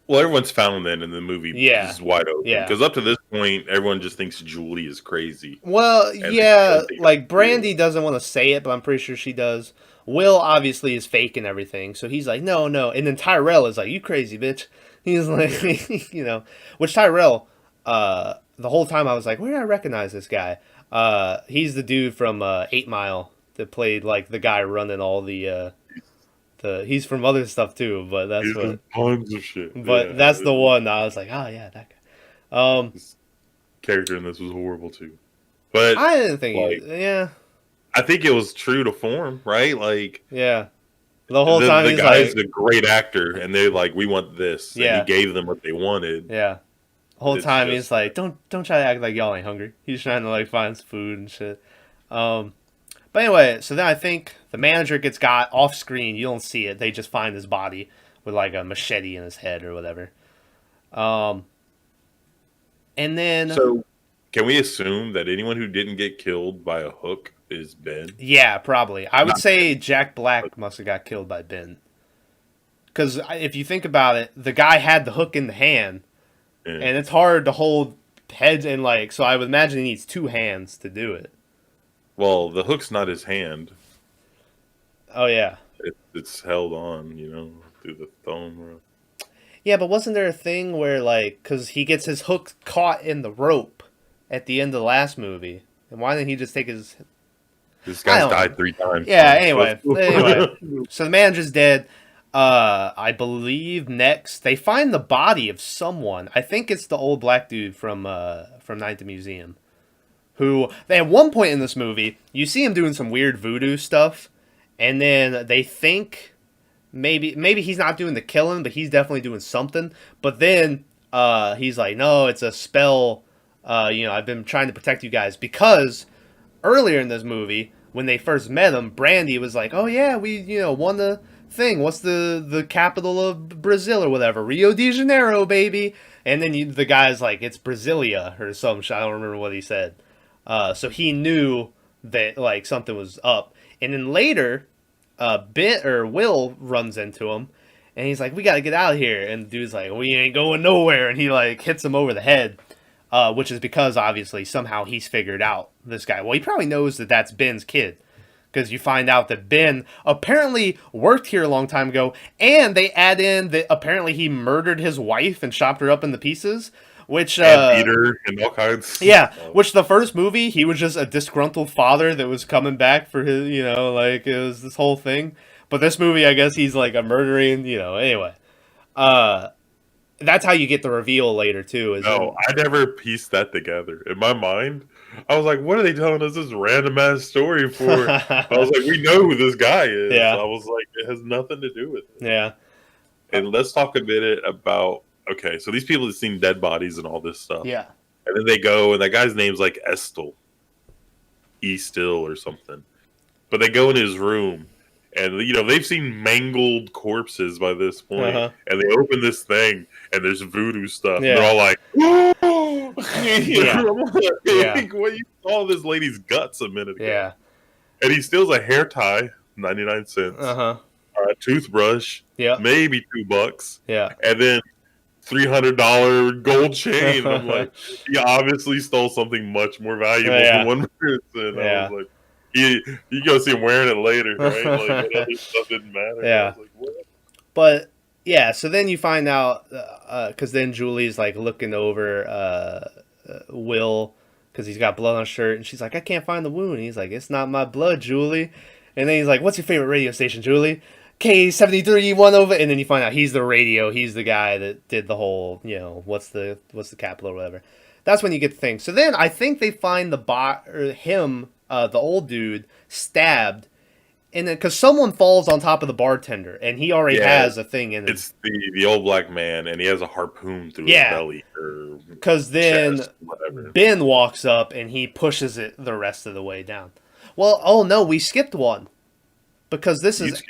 Well, everyone's found then in the movie is wide open. Yeah. Because up to this point, everyone just thinks Julie is crazy. Well, yeah, like Brandy doesn't want to say it, but I'm pretty sure she does. Will obviously is faking everything, so he's like, no. And then Tyrell is like, you crazy bitch. He's like, which Tyrell, the whole time I was like, where do I recognize this guy? He's the dude from 8 Mile that played like the guy running all the he's from other stuff too, but that's tons of shit. But that's the one I was like, oh yeah, that guy. His character in this was horrible too. But I didn't think I think it was true to form, right? Like the whole time the he's guy's like a great actor, and they're like, we want this. Yeah, and he gave them what they wanted. Yeah, the whole time he's like, don't try to act like y'all ain't hungry. He's trying to like find some food and shit. But anyway, so then I think the manager gets got off screen. You don't see it. They just find his body with like a machete in his head or whatever. And then So, can we assume that anyone who didn't get killed by a hook is Ben? yeah, probably. I would Not say Jack Black must have got killed by Ben. Because if you think about it, the guy had the hook in the hand, Yeah. and it's hard to hold heads and like. So I would imagine he needs 2 hands to do it. Well, the hook's not his hand. Oh yeah, It's held on, through the thumb. yeah. But wasn't there a thing where like, because he gets his hook caught in the rope at the end of the last movie, and why didn't he just take his? This I guy's don't know. died 3 times. Yeah. Anyway, so the manager's dead. I believe next they find the body of someone. I think it's the old black dude from Night at the Museum. Who at one point in this movie, you see him doing some weird voodoo stuff, and then they think maybe he's not doing the killing, but he's definitely doing something. But then he's like, no, it's a spell. I've been trying to protect you guys because earlier in this movie, when they first met him, Brandy was like, oh yeah, we won the thing. What's the capital of Brazil or whatever? Rio de Janeiro, baby. And then the guy's like, it's Brasilia or some shit. I don't remember what he said. So he knew that like something was up. And then later, Will runs into him, and he's like, "We gotta get out of here." And the dude's like, "We ain't going nowhere." And he like hits him over the head, which is because obviously somehow he's figured out this guy. Well, he probably knows that that's Ben's kid, because you find out that Ben apparently worked here a long time ago, and they add in that apparently he murdered his wife and chopped her up into pieces. Which and beat her and all kinds. Yeah, which the first movie he was just a disgruntled father that was coming back for his, like it was this whole thing. But this movie, I guess he's like a murdering, anyway. That's how you get the reveal later too. I never pieced that together in my mind. I was like, "What are they telling us this random ass story for?" I was like, "We know who this guy is." Yeah. I was like, "It has nothing to do with it." Yeah. And let's talk a bit about. Okay, so these people have seen dead bodies and all this stuff. Yeah. And then they go, and that guy's name's like Estill. Still or something. But they go in his room, and they've seen mangled corpses by this point, and they open this thing, and there's voodoo stuff. Yeah. And they're all like, "Whoa!" Yeah. What, you saw this lady's guts a minute ago. Yeah. And he steals a hair tie, 99 cents. A toothbrush, maybe $2. Yeah. And then $300 gold chain. I'm like, he obviously stole something much more valuable than one person. I was like, you go see him wearing it later, right? Like, what other stuff didn't matter. Yeah. I was like, what? But yeah, so then you find out because then Julie's like looking over Will because he's got blood on his shirt, and she's like, I can't find the wound. And he's like, it's not my blood, Julie. And then he's like, what's your favorite radio station, Julie? K73 1 over, and then you find out he's the radio. He's the guy that did the whole, what's the capital or whatever. That's when you get the thing. So then I think they find the old dude stabbed, and then because someone falls on top of the bartender, and he already has a thing in it. It's the old black man, and he has a harpoon through his belly. Because then chest, whatever. Ben walks up and he pushes it the rest of the way down. Well, oh no, we skipped one because this is.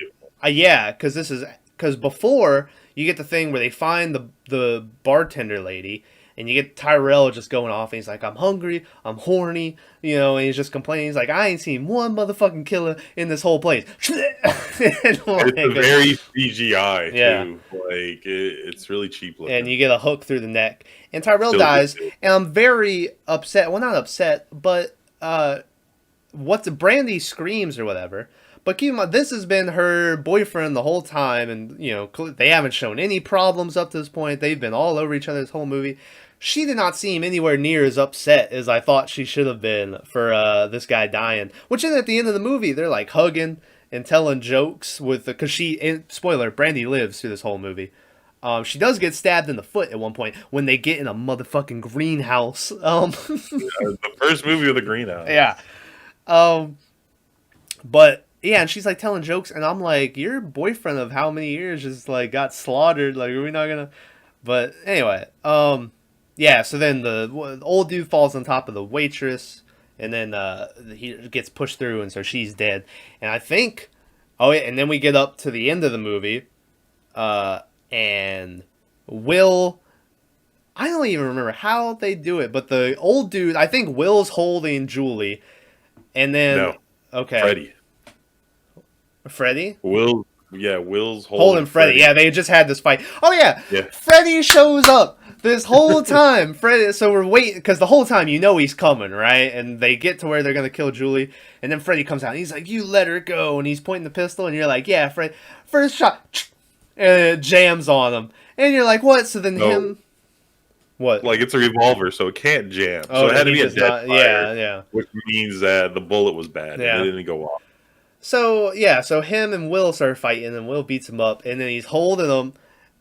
Because before you get the thing where they find the bartender lady, and you get Tyrell just going off, and he's like, I'm hungry, I'm horny, and he's just complaining. He's like, I ain't seen one motherfucking killer in this whole place. It's very CGI, too. Like, it's really cheap looking. And you get a hook through the neck. And Tyrell dies, and I'm very upset. Well, not upset, but Brandy screams or whatever. But keep in mind, this has been her boyfriend the whole time, and, they haven't shown any problems up to this point. They've been all over each other this whole movie. She did not seem anywhere near as upset as I thought she should have been for this guy dying. Which then at the end of the movie, they're, like, hugging and telling jokes with... Because spoiler, Brandy lives through this whole movie. She does get stabbed in the foot at one point when they get in a motherfucking greenhouse. The first movie of the greenhouse. Yeah. But... Yeah, and she's like telling jokes, and I'm like, your boyfriend of how many years just like got slaughtered? Like, are we not gonna? But anyway, yeah. So then the old dude falls on top of the waitress, and then he gets pushed through, and so she's dead. And I think, and then we get up to the end of the movie, And Will, I don't even remember how they do it, but the old dude, I think Will's holding Julie, and then No, okay, Freddy. Freddy. Will's Holding holding Freddy. Freddy. Yeah, they just had this fight. Oh yeah, Yeah. Freddy shows up this whole time. Freddy. So we're waiting because the whole time you know he's coming, right? And they get to where they're gonna kill Julie, and then Freddy comes out. And he's like, "You let her go," and he's pointing the pistol, and you're like, "Yeah, Fred." First shot, and it jams on him, and you're like, "What?" So then No. him. What? Like, it's a revolver, so it can't jam. Oh, So it had to he be a does dead not- fire, yeah. which means that the bullet was bad Yeah. and it didn't go off. So yeah, so him and Will start fighting, and Will beats him up, and then he's holding him,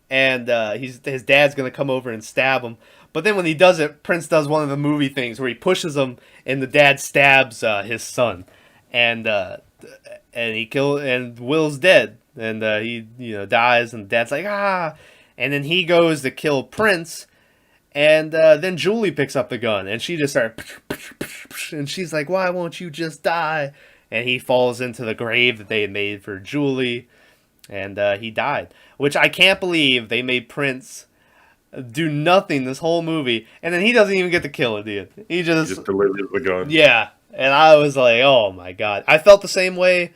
and his dad's gonna come over and stab him. But then when he does it, Prince does one of the movie things where he pushes him, and the dad stabs his son, and and Will's dead, and he dies, and the dad's like ah, and then he goes to kill Prince. And then Julie picks up the gun, and she just starts, and she's like, "Why won't you just die?" And he falls into the grave that they had made for Julie, and he died. Which I can't believe they made Prince do nothing this whole movie, and then he doesn't even get to kill it, dude. He Just delivers the gun. yeah. And I was like, oh my god. I felt the same way.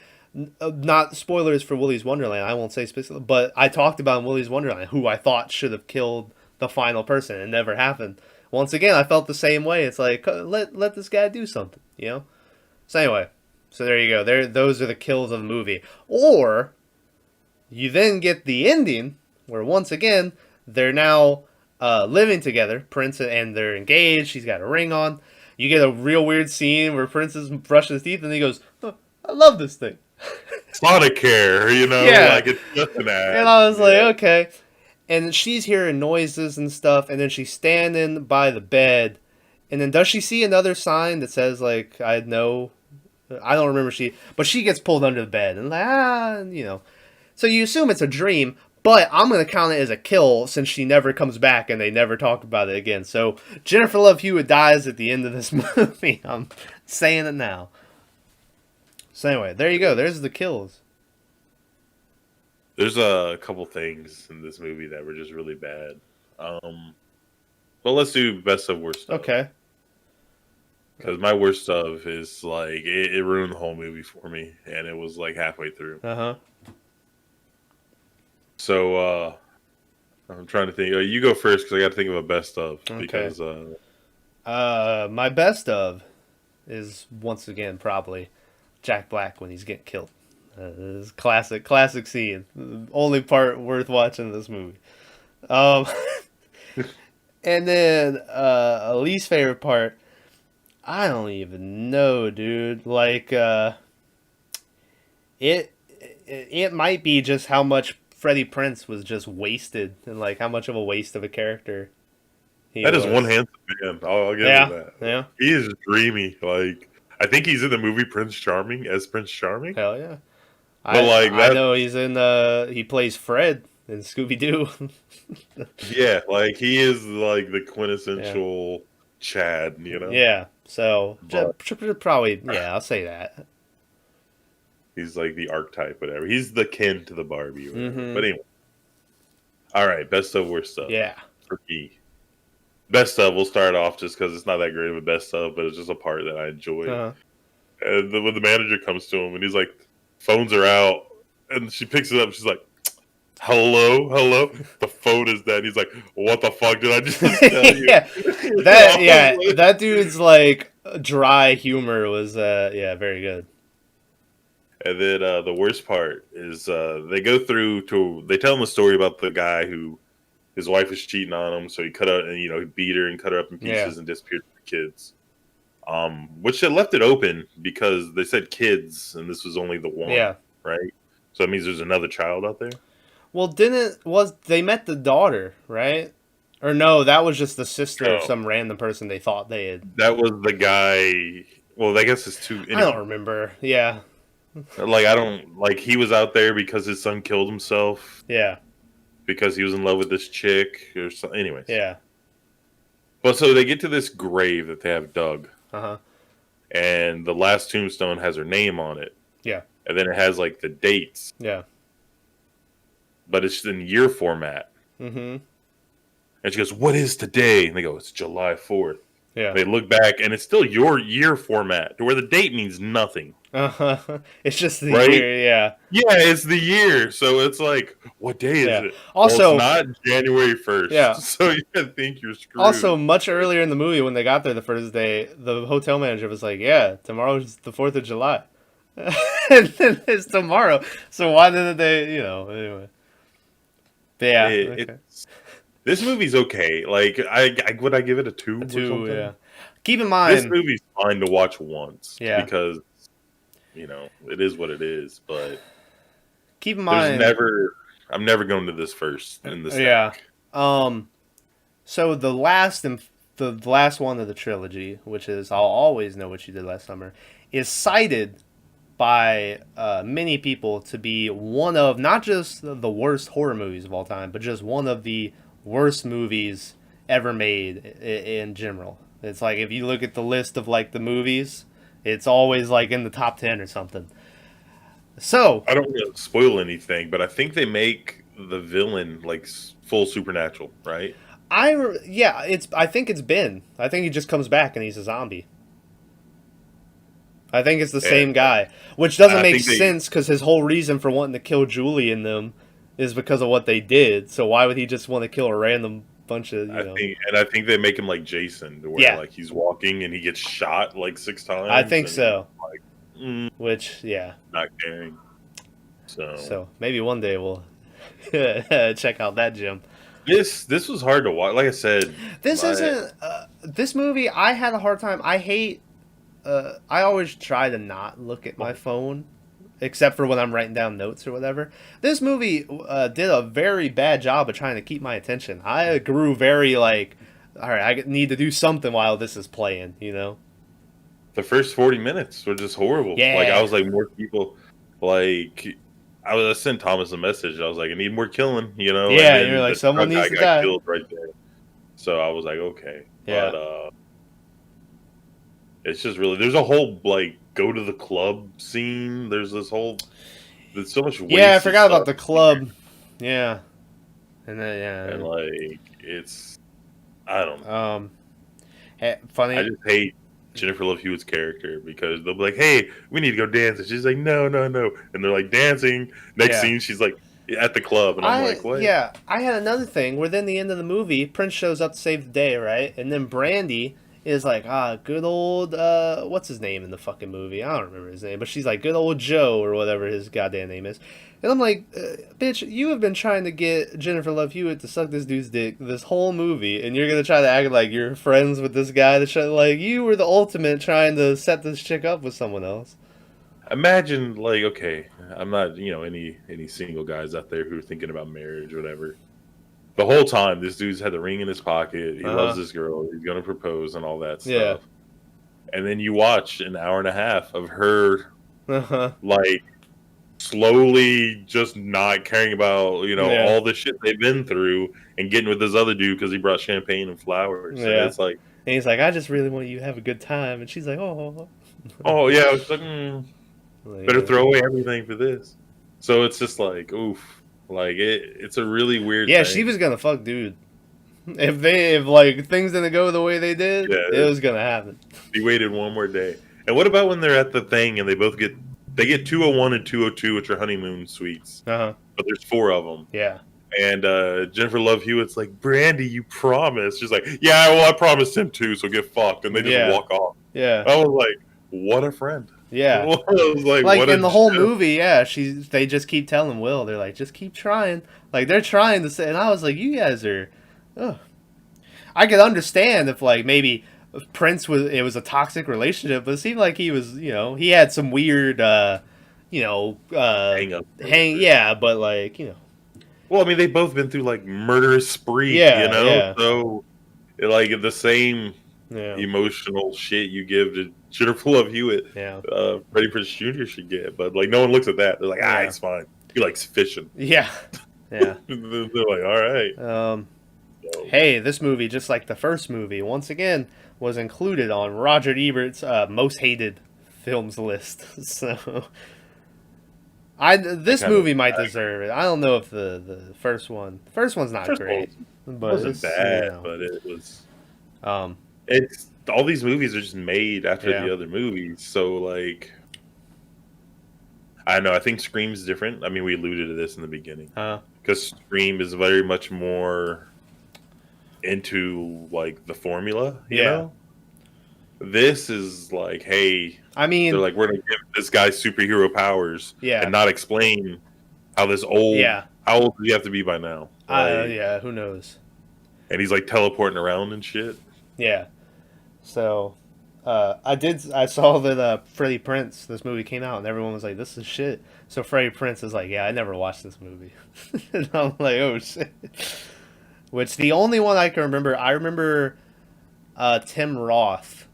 Not spoilers for Willy's Wonderland. I won't say specifically, but I talked about in Willy's Wonderland who I thought should have killed the final person. It never happened. Once again, I felt the same way. It's like let this guy do something, you know. So anyway, so there you go. Those are the kills of the movie. Or you then get the ending where once again they're now living together. Prince and they're engaged. She's got a ring on. You get a real weird scene where Prince is brushing his teeth and he goes, oh, "I love this thing." Sonicare, Yeah. like it's just an ad. And I was like, okay. And she's hearing noises and stuff, and then she's standing by the bed, and then does she see another sign that says like I know, I don't remember but she gets pulled under the bed and like so you assume it's a dream, but I'm gonna count it as a kill since she never comes back and they never talk about it again. So Jennifer Love Hewitt dies at the end of this movie. I'm saying it now. So anyway, there you go. There's the kills. There's a couple things in this movie that were just really bad. Well, let's do best of worst of. Okay. Because my worst of is like it ruined the whole movie for me, and it was like halfway through. Uh-huh. So I'm trying to think. You go first because I got to think of a best of. Okay. Because My best of is once again probably Jack Black when he's getting killed. This is classic scene. The only part worth watching in this movie. And then a least favorite part, I don't even know, dude. Like it might be just how much Freddie Prinze was just wasted, and like how much of a waste of a character he that is was. one handsome man. I'll give Yeah, him that. yeah. He is dreamy. Like I think he's in the movie Prince Charming as Prince Charming. Hell yeah. But like I that, know he's in he plays Fred in Scooby Doo. yeah, like he is like the quintessential Chad, Yeah. So But- probably I'll say that. He's like the archetype, whatever. He's the kin to the Barbie, whatever. Mhm. But anyway, all right, best of worst of. Yeah. For me, best of. We'll start off just because it's not that great of a best of, but it's just a part that I enjoyed. Uh-huh. And when the manager comes to him and he's like, phones are out, and she picks it up, she's like, hello, the phone is dead. He's like, what the fuck did I just tell you? Yeah. That dude's like dry humor was very good. And then the worst part is they go through they tell him a story about the guy who his wife was cheating on him, so he cut out and he beat her and cut her up in pieces and disappeared with the kids. Which had left it open because they said kids and this was only the one. Yeah. Right? So that means there's another child out there? Well, they met the daughter, right? Or no, that was just the sister of No. some random person they thought they had. That was the guy. Well, I guess it's two. I don't remember. Yeah. Like I don't like he was out there because his son killed himself Yeah. because he was in love with this chick or something. Anyways, Yeah. But so they get to this grave that they have dug, Uh-huh. and the last tombstone has her name on it. Yeah. And then it has like the dates. Yeah. but it's in year format. Mm-hmm. And she goes, "What is today?" And they go, "It's July 4th." Yeah. They look back, and it's still your year format, to where the date means nothing. It's just the Right? year, yeah. Yeah, it's the year. So it's like, what day is Yeah. it? Also, well, it's not January 1st. yeah. So you think you're screwed. Also, much earlier in the movie, when they got there the first day, the hotel manager was like, "Yeah, tomorrow's the 4th of July," and then it's tomorrow. So why didn't they? Anyway. But yeah. Okay. This movie's okay. Like, would I give it a 2 or something? Yeah. Keep in This mind, movie's fine to watch once. Yeah. Because, it is what it is. But keep in mind, I'm never going to this first in the stack. Yeah. So the last one of the trilogy, which is I'll Always Know What You Did Last Summer, is cited by many people to be one of not just the worst horror movies of all time, but just one of the worst movies ever made in general. It's like if you look at the list of like the movies, it's always like in the top 10 or something. So I don't want to spoil anything, but I think they make the villain like full supernatural, right? I think it's Ben. I think he just comes back and he's a zombie. I think it's the same guy, which doesn't make sense because his whole reason for wanting to kill Julie and them is because of what they did. So why would he just want to kill a random bunch of, I think they make him like Jason, to where like he's walking and he gets shot like 6 times. I think so. Like, which, yeah. Not caring. So maybe one day we'll check out that gym. This was hard to watch. Like I said, this movie. I had a hard time. I always try to not look at my phone, except for when I'm writing down notes or whatever. This movie did a very bad job of trying to keep my attention. I grew very like, all right, I need to do something while this is playing. The first 40 minutes were just horrible. Yeah. Like I was like, more people, like. I sent Thomas a message. I was like, I need more killing, Yeah, and you're like, someone needs to die. Killed right there. So I was like, okay. Yeah. But it's just really, there's a whole like go to the club scene. There's so much. Yeah, I forgot about the club. Yeah. And then and like it's, I don't know. Funny. I just hate Jennifer Love Hewitt's character because they'll be like, "Hey, we need to go dance," and she's like, "No, no, no," and they're like dancing. Next scene, she's like at the club, and I'm like, "What?" Yeah, I had another thing where then the end of the movie, Prince shows up to save the day, right? And then Brandy is like, good old what's his name in the fucking movie? I don't remember his name, but she's like, good old Joe or whatever his goddamn name is. And I'm like, bitch, you have been trying to get Jennifer Love Hewitt to suck this dude's dick this whole movie, and you're gonna try to act like you're friends with this guy. Like, you were the ultimate trying to set this chick up with someone else. Imagine, like, okay, I'm not, any single guys out there who are thinking about marriage or whatever. The whole time, this dude's had the ring in his pocket. He loves this girl. He's gonna propose and all that stuff. Yeah. And then you watch an hour and a half of her, like, slowly just not caring about all the shit they've been through and getting with this other dude because he brought champagne and flowers. Yeah. And it's like, and he's like, I just really want you to have a good time, and she's like, oh yeah, it's like, better throw away everything for this. So it's just like, oof, like it's a really weird thing. She was gonna fuck dude if like things didn't go the way they did. It was gonna happen. He waited one more day. And what about when they're at the thing and they get 201 and 202, which are honeymoon suites. But there's 4 of them. Yeah. And Jennifer Love Hewitt's like, Brandy, you promised. She's like, yeah, well, I promised him too, so get fucked. And they just walk off. Yeah. I was like, what a friend. Yeah. I was like in the whole movie, they just keep telling Will, they're like, just keep trying. Like, they're trying to say, and I was like, you guys are, I could understand if, like, maybe Prince it was a toxic relationship, but it seemed like he was, he had some weird, but like, Well, I mean, they've both been through like murderous spree, so like the same emotional shit you give to Jennifer Love Hewitt, Freddie Prinze Jr. should get, but like no one looks at that. They're like, it's fine. He likes fishing. Yeah. They're like, all right. Hey, this movie, just like the first movie, once again was included on Roger Ebert's most hated films list. So This movie might deserve it. I don't know if the first one's not First great, one but wasn't it's bad, but it was. um It's all these movies are just made after Yeah. the other movies, so like. I know. I think Scream's different. I mean, we alluded to this in the beginning because Scream is very much more into like the formula. You know, this is like, hey, I mean, they're like, we're gonna give this guy superhero powers, Yeah. and not explain how this old. Yeah. How old do you have to be by now? Like, yeah, who knows? And he's like teleporting around and shit. Yeah. So, I saw that Freddie Prinze, this movie came out, and everyone was like, "This is shit." So Freddie Prinze is like, "Yeah, I never watched this movie," and I'm like, "Oh shit." Which the only one I can remember, I remember, Tim Roth.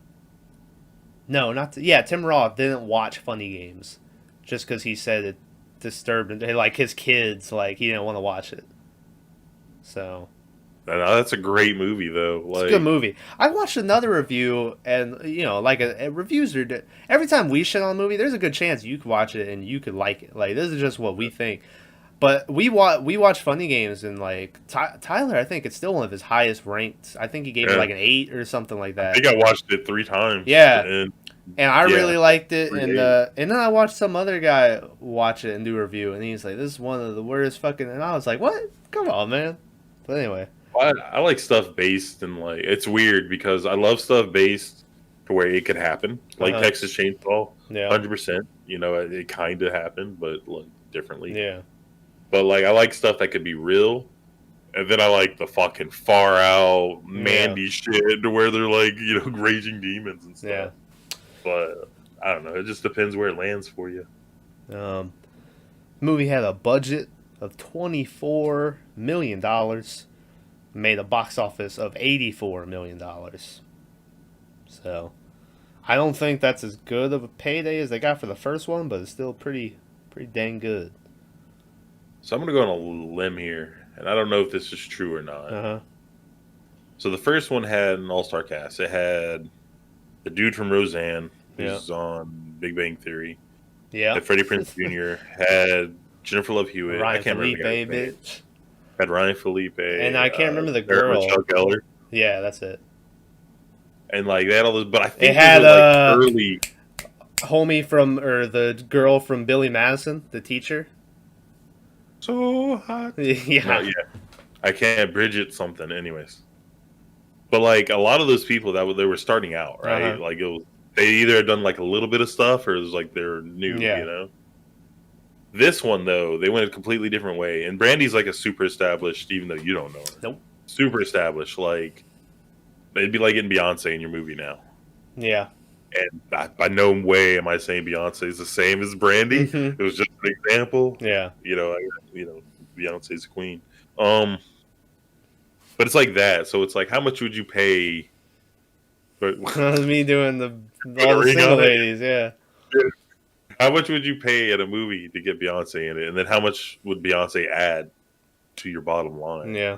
No, not Tim Roth didn't watch Funny Games, just because he said it disturbed him. Like his kids, like he didn't want to watch it. So. That's a great movie, though. Like, It's a good movie. I watched another review, and like reviews are every time we shit on a movie, there's a good chance you could watch it and you could like it. Like this is just what we think. But we watch Funny Games, and like Tyler, I think it's still one of his highest ranked. I think he gave it like an 8 or something like that. I think I watched it 3 times. Yeah. And I really liked it, and Really? then I watched some other guy watch it and do a review, and he's like, "This is one of the worst fucking." And I was like, "What? Come on, man!" But anyway. I like stuff based and like it's weird because I love stuff based to where it could happen, like Texas Chainsaw, 100%. You know, it kind of happened, but like differently. Yeah. But like I like stuff that could be real, and then I like the fucking far out Mandy shit where they're like raging demons and stuff. Yeah. But I don't know. It just depends where it lands for you. Movie had a budget of $24 million. Made a box office of $84 million. So, I don't think that's as good of a payday as they got for the first one, but it's still pretty dang good. So I'm gonna go on a limb here, and I don't know if this is true or not. So the first one had an all-star cast. It had the dude from Roseanne, who's on Big Bang Theory. Yeah. Had Freddie Prinze Jr. Had Jennifer Love Hewitt. Ryan I can't Felipe, remember the guy's name. bitch. Had Ryan Felipe. And I can't remember the Sarah girl. Michelle Gellar. Yeah, that's it. And like they had all this, but I think it had like early homie from or the girl from Billy Madison, the teacher. So hot. Yeah. No, yeah. I can't. Bridget something. Anyways. But like a lot of those people they were starting out, right? Like they either had done like a little bit of stuff or it was like they're new, you know? This one though, they went a completely different way. And Brandy's like a super established, even though you don't know her. Nope. Super established. Like it'd be like getting Beyonce in your movie now. Yeah. And by no way am I saying Beyonce is the same as Brandy. It was just an example. Yeah. Beyonce's queen. But it's like that. So it's like, how much would you pay? But That was me doing all the single ladies. Yeah. How much would you pay at a movie to get Beyonce in it, and then how much would Beyonce add to your bottom line? Yeah.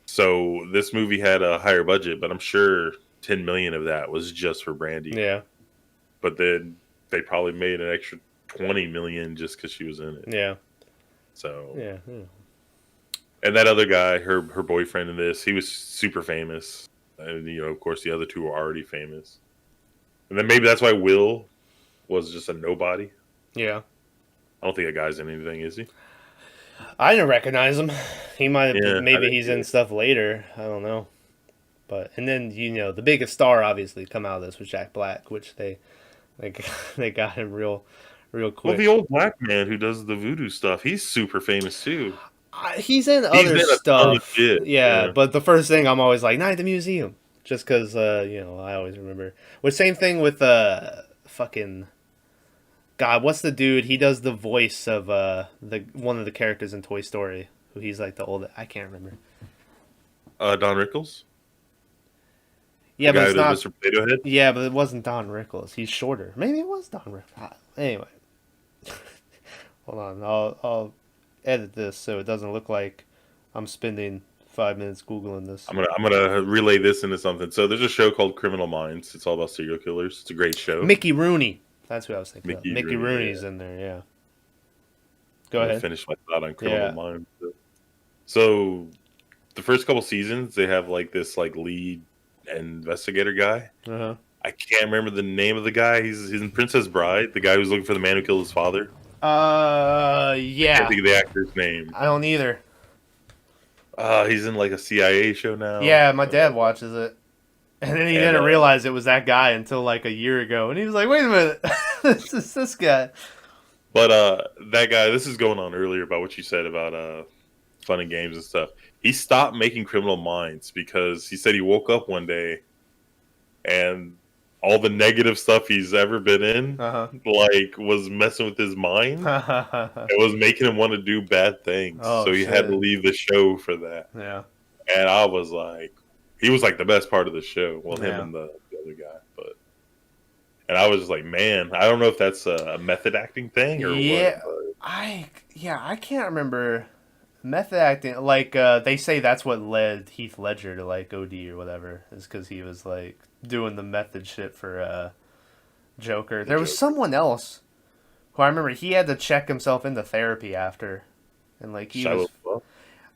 So this movie had a higher budget, but I'm sure 10 million of that was just for Brandy. Yeah. But then they probably made an extra 20 million just because she was in it. Yeah. So yeah. And that other guy, her boyfriend in this, he was super famous. And, of course, the other two were already famous. And then maybe that's why Will was just a nobody. Yeah. I don't think that guy's in anything, is he? I didn't recognize him. He might have. Yeah, maybe he's in stuff later. I don't know. But and then the biggest star obviously come out of this was Jack Black, which they got him real quick. Well, the old black man who does the voodoo stuff, he's super famous too. He's in other stuff. Yeah, but the first thing I'm always like, Night at the Museum, just because I always remember. Well, same thing with fucking. God, what's the dude? He does the voice of one of the characters in Toy Story. Who he's like the old. I can't remember. Don Rickles. Yeah, but it's not. Mr. Potato Head? Yeah, but it wasn't Don Rickles. He's shorter. Maybe it was Don Rickles. Anyway, hold on. I'll edit this so it doesn't look like I'm spending 5 minutes googling this. I'm gonna relay this into something. So there's a show called Criminal Minds. It's all about serial killers. It's a great show. Mickey Rooney. That's who I was thinking. Mickey Rooney, Rooney's in there. Yeah. Go I'm gonna ahead. finish my thought on Criminal Yeah. Minds. So the first couple seasons, they have like this like lead investigator guy. Uh-huh. I can't remember the name of the guy. He's in Princess Bride, the guy who's looking for the man who killed his father. Can't Yeah. think of the actor's name. I don't either. He's in like a CIA show now. Yeah, my dad watches it. And then he And, didn't realize it was that guy until like a year ago. And he was like, wait a minute. This is this guy. But that guy, this is going on earlier about what you said about fun and games and stuff. He stopped making Criminal Minds because he said he woke up one day and all the negative stuff he's ever been in like was messing with his mind. It was making him want to do bad things. Oh, so he had to leave the show for that. Yeah. And I was like, he was like the best part of the show. Well, him Yeah. and the other guy. And I was just like, man, I don't know if that's a method acting thing or Yeah. what. I can't remember method acting. Like they say that's what led Heath Ledger to like OD or whatever. Is because he was like doing the method shit for Joker. There was someone else who I remember he had to check himself into therapy after, and like he was.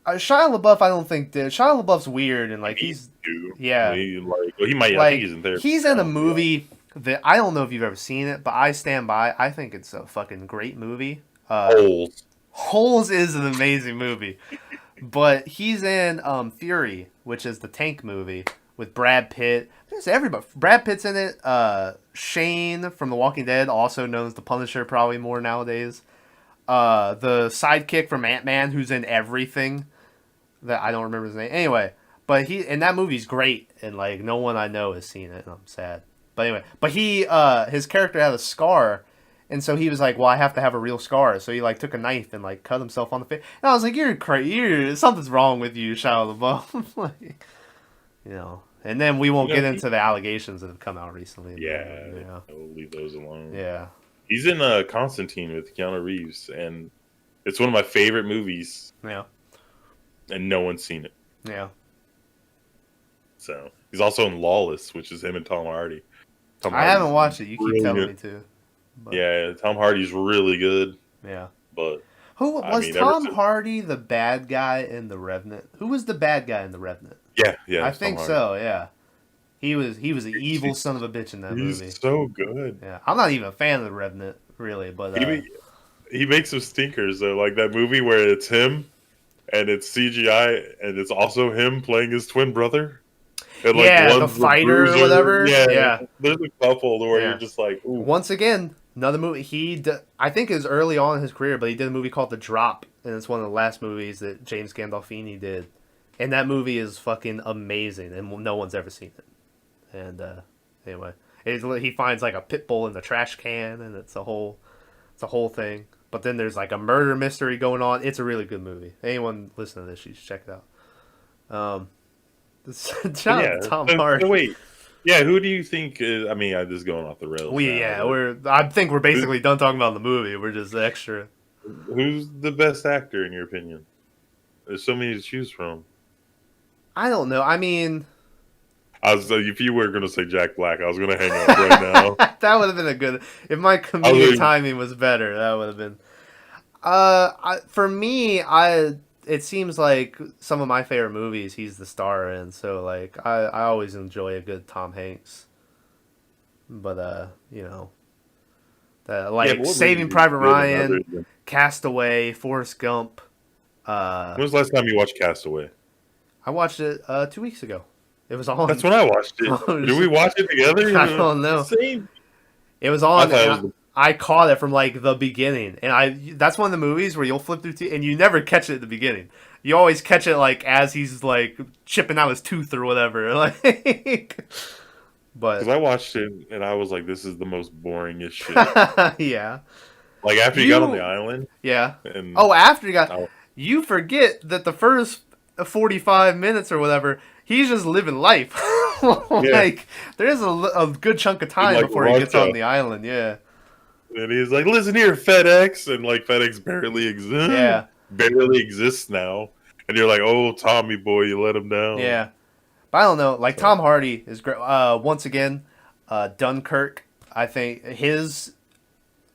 Shia LaBeouf, I don't think did. Shia LaBeouf's weird and like he's yeah. He might. Like, I think he's in therapy. he's in a movie that I don't know if you've ever seen it, but I stand by. I think it's a fucking great movie. Holes. Holes is an amazing movie, but he's in Fury, which is the tank movie with Brad Pitt. There's everybody. Brad Pitt's in it. Shane from The Walking Dead, also known as the Punisher, probably more nowadays. The sidekick from Ant-Man, who's in everything. That I don't remember his name. Anyway, but he in that movie's great, and like no one I know has seen it, and I'm sad. But anyway, but he his character had a scar, and so he was like, "Well, I have to have a real scar." So he like took a knife and like cut himself on the face. And I was like, "You're crazy. Something's wrong with you, Shia LaBeouf." Like, you know. And then we won't get into the allegations that have come out recently. Yeah, we'll leave those alone. Yeah. He's in Constantine with Keanu Reeves, and it's one of my favorite movies. Yeah. And no one's seen it. Yeah. So he's also in Lawless, which is him and Tom Hardy. I haven't watched it. You keep telling me to. But. Yeah, Tom Hardy's really good. Yeah. But who was Tom Hardy the bad guy in The Revenant? Who was the bad guy in The Revenant? Yeah. I think so. Yeah. He was an evil son of a bitch in that movie. He's so good. Yeah, I'm not even a fan of The Revenant, really, but he makes some stinkers though, like that movie where it's him and it's CGI and it's also him playing his twin brother. And, like, the fighter or whatever. Yeah. There's a couple where you're just like, ooh. Once again, another movie I think it was early on in his career, but he did a movie called The Drop, and it's one of the last movies that James Gandolfini did, and that movie is fucking amazing, and no one's ever seen it. And anyway, he finds like a pit bull in the trash can, and it's a whole thing. But then there's like a murder mystery going on. It's a really good movie. Anyone listening to this, you should check it out. Tom Hardy. Wait, who do you think? This is going off the rails. I think we're basically done talking about the movie. We're just extra. Who's the best actor in your opinion? There's so many to choose from. I don't know. I mean, if you were going to say Jack Black, I was going to hang up right now. That would have been a good. If my comedic timing was better, that would have been. For me, it seems like some of my favorite movies he's the star in. So like, I always enjoy a good Tom Hanks. But Saving Private Ryan, Castaway, Forrest Gump. When was the last time you watched Castaway? I watched it 2 weeks ago. It was on. That's when I watched it. Did we watch it together? I don't know. Same. It was on. I caught it from like the beginning, and that's one of the movies where you'll flip through and you never catch it at the beginning. You always catch it like as he's like chipping out his tooth or whatever. Like, but because I watched it and I was like, "This is the most boringest shit." Yeah. Like after you got on the island. Yeah. After you got, you forget that the first 45 minutes or whatever, he's just living life. Like there's a good chunk of time before he gets on the island. Yeah. And he's like, "Listen here, FedEx," and like FedEx barely exists. Yeah. Barely exists now. And you're like, "Oh, Tommy boy, you let him down." Yeah. But I don't know. Like Tom Hardy is great. Once again, Dunkirk. I think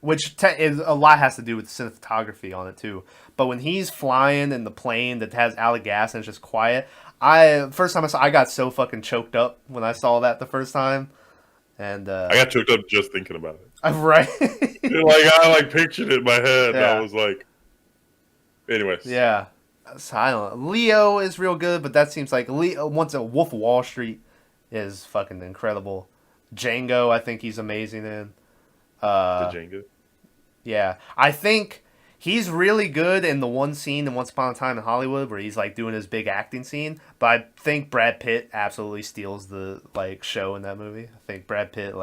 which is a lot has to do with the cinematography on it too. But when he's flying in the plane that has out of gas and it's just quiet, first time I got so fucking choked up when I saw that the first time, and I got choked up just thinking about it. right, I pictured it in my head. And I was like, anyways, yeah. So I don't know. Leo is real good, but that seems like once a Wolf of Wall Street is fucking incredible. Django, I think he's amazing in. the Django. Yeah, I think he's really good in the one scene in Once Upon a Time in Hollywood where he's like doing his big acting scene. But I think Brad Pitt absolutely steals the show in that movie. I think Brad Pitt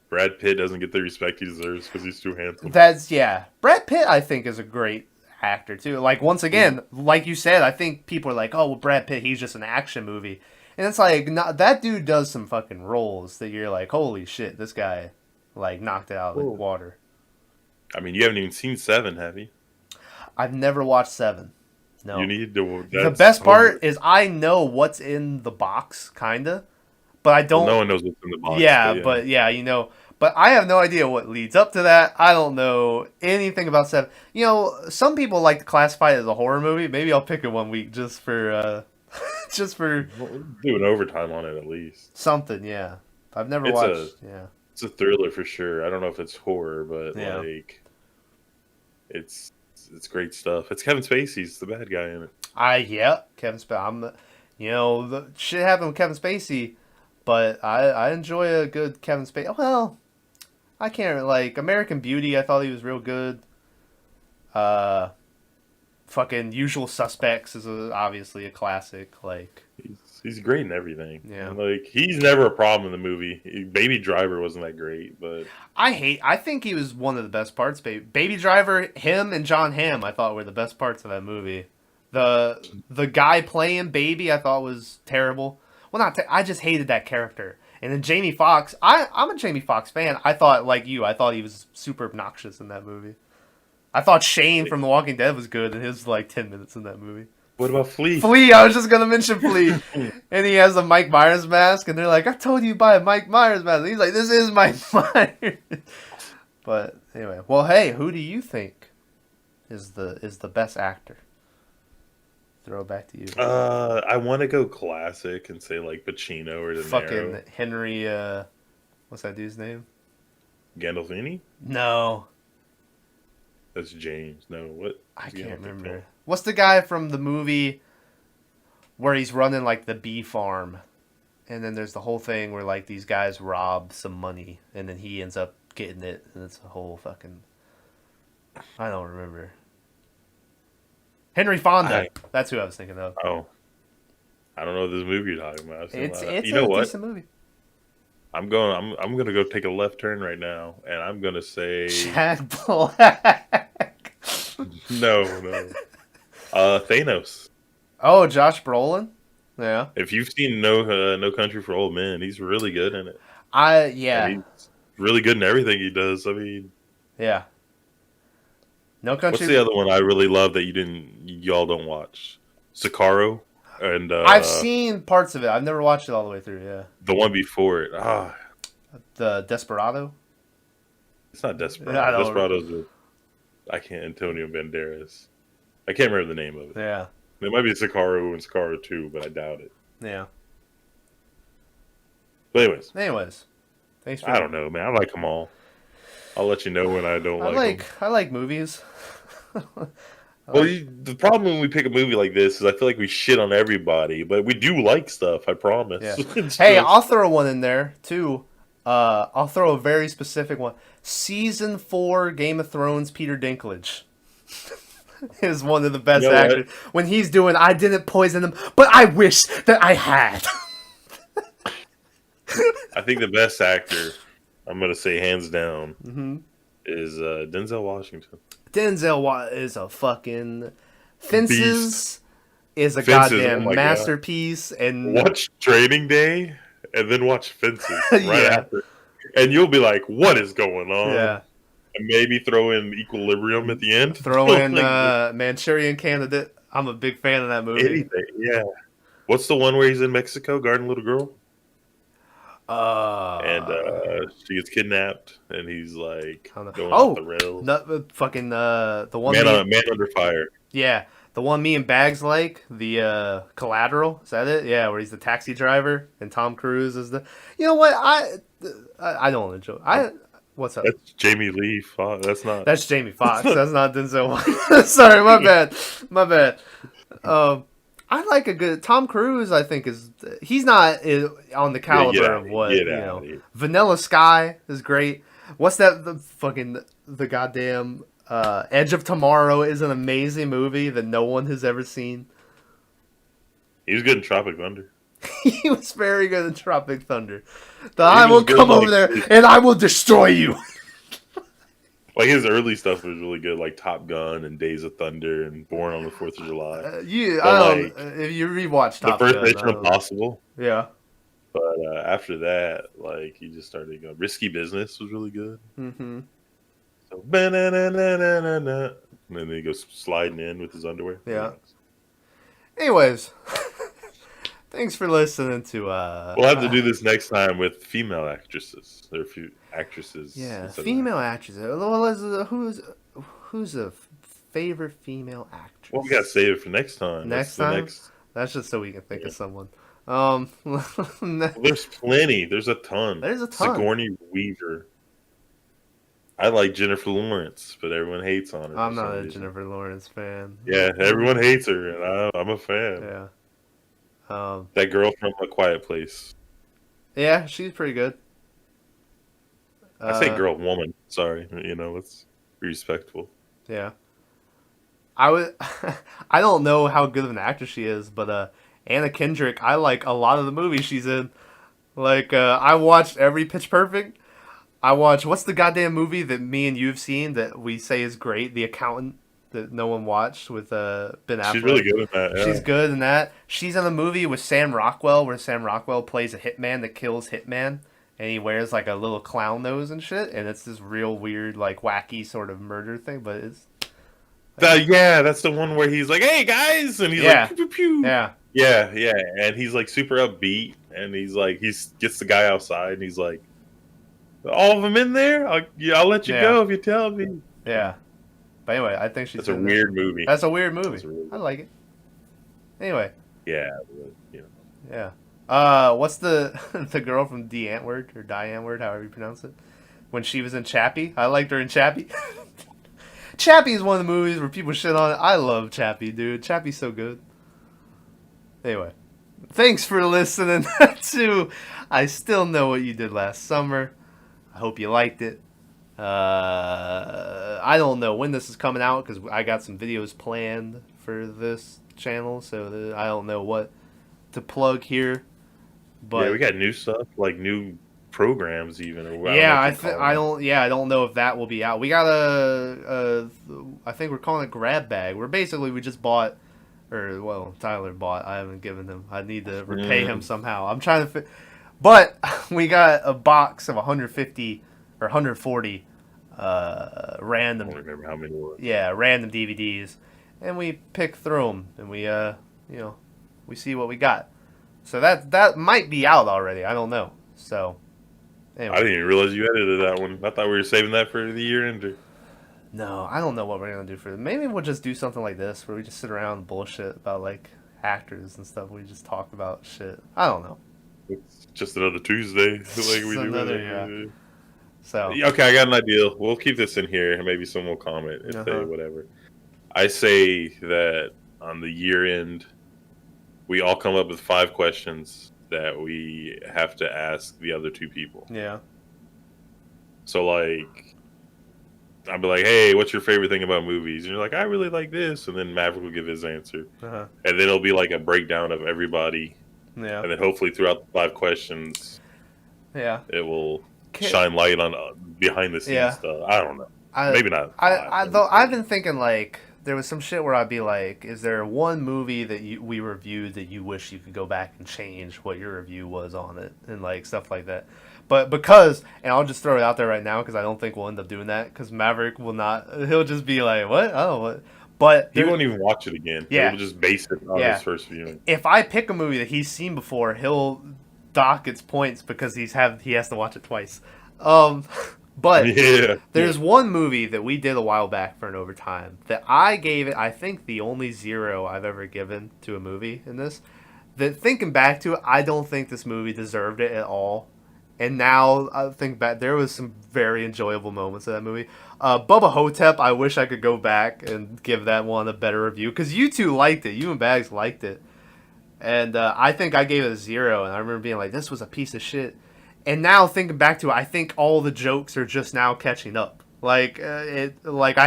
Brad Pitt doesn't get the respect he deserves because he's too handsome. Brad Pitt I think is a great actor too. Like once again, like you said, I think people are like, oh well, Brad Pitt, he's just an action movie, and it's like that dude does some fucking roles that you're like, holy shit, this guy knocked it out of the water. I mean, you haven't even seen Seven, have you? I've never watched Seven. No. You need to. The best part is I know what's in the box, kinda, but I don't. Well, no one knows what's in the box. Yeah, but but I have no idea what leads up to that. I don't know anything about Seven. Some people like to classify it as a horror movie. Maybe I'll pick it one week just for We'll do an overtime on it at least. something. Yeah, I've never watched. It's a thriller for sure. I don't know if it's horror, but it's great stuff. It's Kevin Spacey's the bad guy in it. Kevin Spacey. The shit happened with Kevin Spacey, but I enjoy a good Kevin Spacey. Well, I can't American Beauty. I thought he was real good. Fucking Usual Suspects is obviously a classic. He's great in everything. Yeah. And, he's never a problem in the movie. Baby Driver wasn't that great, but I think he was one of the best parts. Baby Driver, him and John Hamm, I thought were the best parts of that movie. The guy playing Baby, I thought was terrible. Well, I just hated that character. And then Jamie Foxx, I'm a Jamie Foxx fan. I thought I thought he was super obnoxious in that movie. I thought Shane from The Walking Dead was good in his 10 minutes in that movie. what about Flea? Flea, I was just gonna mention Flea. And he has a Mike Myers mask, and they're like, I told you to buy a Mike Myers mask. And he's like, this is Mike Myers. But anyway, well, hey, who do you think is the best actor? Throw it back to you. I want to go classic and say Pacino or De Niro. Fucking Henry, what's that dude's name? Gandolfini? No. That's James. No, what? I can't remember. What's the guy from the movie where he's running the bee farm, and then there's the whole thing where these guys rob some money, and then he ends up getting it, and it's a whole fucking. I don't remember. Henry Fonda. That's who I was thinking of. Oh, I don't know this movie you're talking about. It's you know a what? decent movie. I'm gonna go take a left turn right now, and I'm gonna say Jack Black. no. Thanos. Oh, Josh Brolin. Yeah. If you've seen No Country for Old Men, he's really good in it. Yeah. And he's really good in everything he does. I mean, yeah. No Country. What's the other one I really love that y'all don't watch? Sicario. And I've seen parts of it. I've never watched it all the way through. Yeah. The one before it. The Desperado. It's not Desperado. Desperado's Antonio Banderas. I can't remember the name of it. Yeah. It might be Sicario and Sicario 2, but I doubt it. Yeah. But anyways, thanks for. I don't know, man. I like them all. I'll let you know when I don't like them. I like movies. The problem when we pick a movie like this is I feel like we shit on everybody, but we do like stuff. I promise. Yeah. Hey, I'll throw one in there too. I'll throw a very specific one. Season 4 Game of Thrones Peter Dinklage is one of the best actors. When he's doing, I didn't poison him, but I wish that I had. I think the best actor, I'm going to say hands down, is Denzel Washington. Denzel is a fucking Fences. Beast. Is a goddamn masterpiece. God. And watch Training Day and then watch Fences right after, and you'll be like, "What is going on?" Yeah, and maybe throw in Equilibrium at the end. Throw in Manchurian Candidate. I'm a big fan of that movie. Anything, yeah. What's the one where he's in Mexico guarding a little girl? and she gets kidnapped, and he's like I don't know. going off the rails. Fucking the one. Man Under Fire. Yeah, the one me and Bags like, the Collateral. Is that it? Yeah, where he's the taxi driver and Tom Cruise is the. You know what? I don't enjoy. What's up? That's Jamie Lee Fox. That's not. That's Jamie Foxx. That's not Denzel. Sorry, my bad. My bad. I like a good Tom Cruise. I think he's not on the caliber of what you know. Vanilla Sky is great. What's that? The goddamn Edge of Tomorrow is an amazing movie that no one has ever seen. He was good in Tropic Thunder. He was very good in Tropic Thunder. I will come over there and I will destroy you. Like his early stuff was really good, like Top Gun and Days of Thunder and Born on the 4th of July. If you rewatch Top Gun, the first Mission Impossible. Yeah. But after that, like he just started going. Risky Business was really good. Mm-hmm. So, and then he goes sliding in with his underwear. Yeah. Anyways, thanks for listening to. We'll have to do this next time with female actresses. There are a few actresses. Yeah, female actresses. Who's a favorite female actress? Well, we gotta save it for next time. Next time. That's just so we can think of someone. There's plenty. There's a ton. Sigourney Weaver. I like Jennifer Lawrence, but everyone hates on her. I'm not a Jennifer Lawrence fan. Yeah, everyone hates her, and I'm a fan. Yeah. That girl from A Quiet Place. Yeah, she's pretty good. I say girl, woman. Sorry, let's be respectful. Yeah. I don't know how good of an actress she is, but Anna Kendrick, I like a lot of the movies she's in. Like I watched every Pitch Perfect. I watched what's the goddamn movie that me and you've seen that we say is great, The Accountant, that no one watched with Ben Affleck. She's really good in that. Yeah. She's good in that. She's in a movie with Sam Rockwell where Sam Rockwell plays a hitman that kills hitman. And he wears like a little clown nose and shit, and it's this real weird, like wacky sort of murder thing. But it's that's the one where he's like, "Hey guys," and he's like, "Pew pew pew." Yeah, and he's like super upbeat, and he's like, gets the guy outside, and he's like, "All of them in there? I'll let you go if you tell me." Yeah, but anyway, I think That's a weird movie. That's a weird movie. I like it. Anyway. Yeah. Yeah. What's the girl from Die Antwoord, however you pronounce it? When she was in Chappie, I liked her in Chappie. Chappie is one of the movies where people shit on it. I love Chappie, dude. Chappie's so good. Anyway, thanks for listening to I Still Know What You Did Last Summer. I hope you liked it. I don't know when this is coming out because I got some videos planned for this channel, so I don't know what to plug here. But we got new stuff, like new programs even. I don't know if that will be out. We got I think we're calling it Grab Bag. We just bought, Tyler bought. I haven't given him. I need to repay him somehow. I'm trying to but we got a box of 150 or 140 random. I don't remember how many were. Yeah, random DVDs, and we pick through them, and we see what we got. So that might be out already. I don't know. So, anyway. I didn't even realize you edited that one. I thought we were saving that for the year ender. No, I don't know what we're gonna do for it. Maybe we'll just do something like this where we just sit around and bullshit about like actors and stuff. We just talk about shit. I don't know. It's just another Tuesday. Like we do. So okay, I got an idea. We'll keep this in here, and maybe someone will comment if they whatever. I say that on the year end, we all come up with 5 questions that we have to ask the other 2 people. Yeah. So, like, I'll be like, hey, what's your favorite thing about movies? And you're like, I really like this. And then Maverick will give his answer. And then it'll be like a breakdown of everybody. Yeah. And then hopefully throughout the 5 questions, it will shine light on behind the scenes stuff. I don't know. Maybe not. I've been thinking, like, there was some shit where I'd be like, is there one movie that we reviewed that you wish you could go back and change what your review was on it and like stuff like that. But and I'll just throw it out there right now because I don't think we'll end up doing that because Maverick will not. He'll just be like, what? Oh, what? But he won't even watch it again. Yeah. He'll just base it on his first viewing. If I pick a movie that he's seen before, he'll dock its points because he has to watch it twice. But there's one movie that we did a while back for an overtime that I gave it, I think, the only 0 I've ever given to a movie in this. That thinking back to it, I don't think this movie deserved it at all. And now I think back, there was some very enjoyable moments of that movie. Bubba Hotep, I wish I could go back and give that one a better review because you two liked it. You and Bags liked it. And I think I gave it a 0, and I remember being like, this was a piece of shit. And now thinking back to it, I think all the jokes are just now catching up. Like I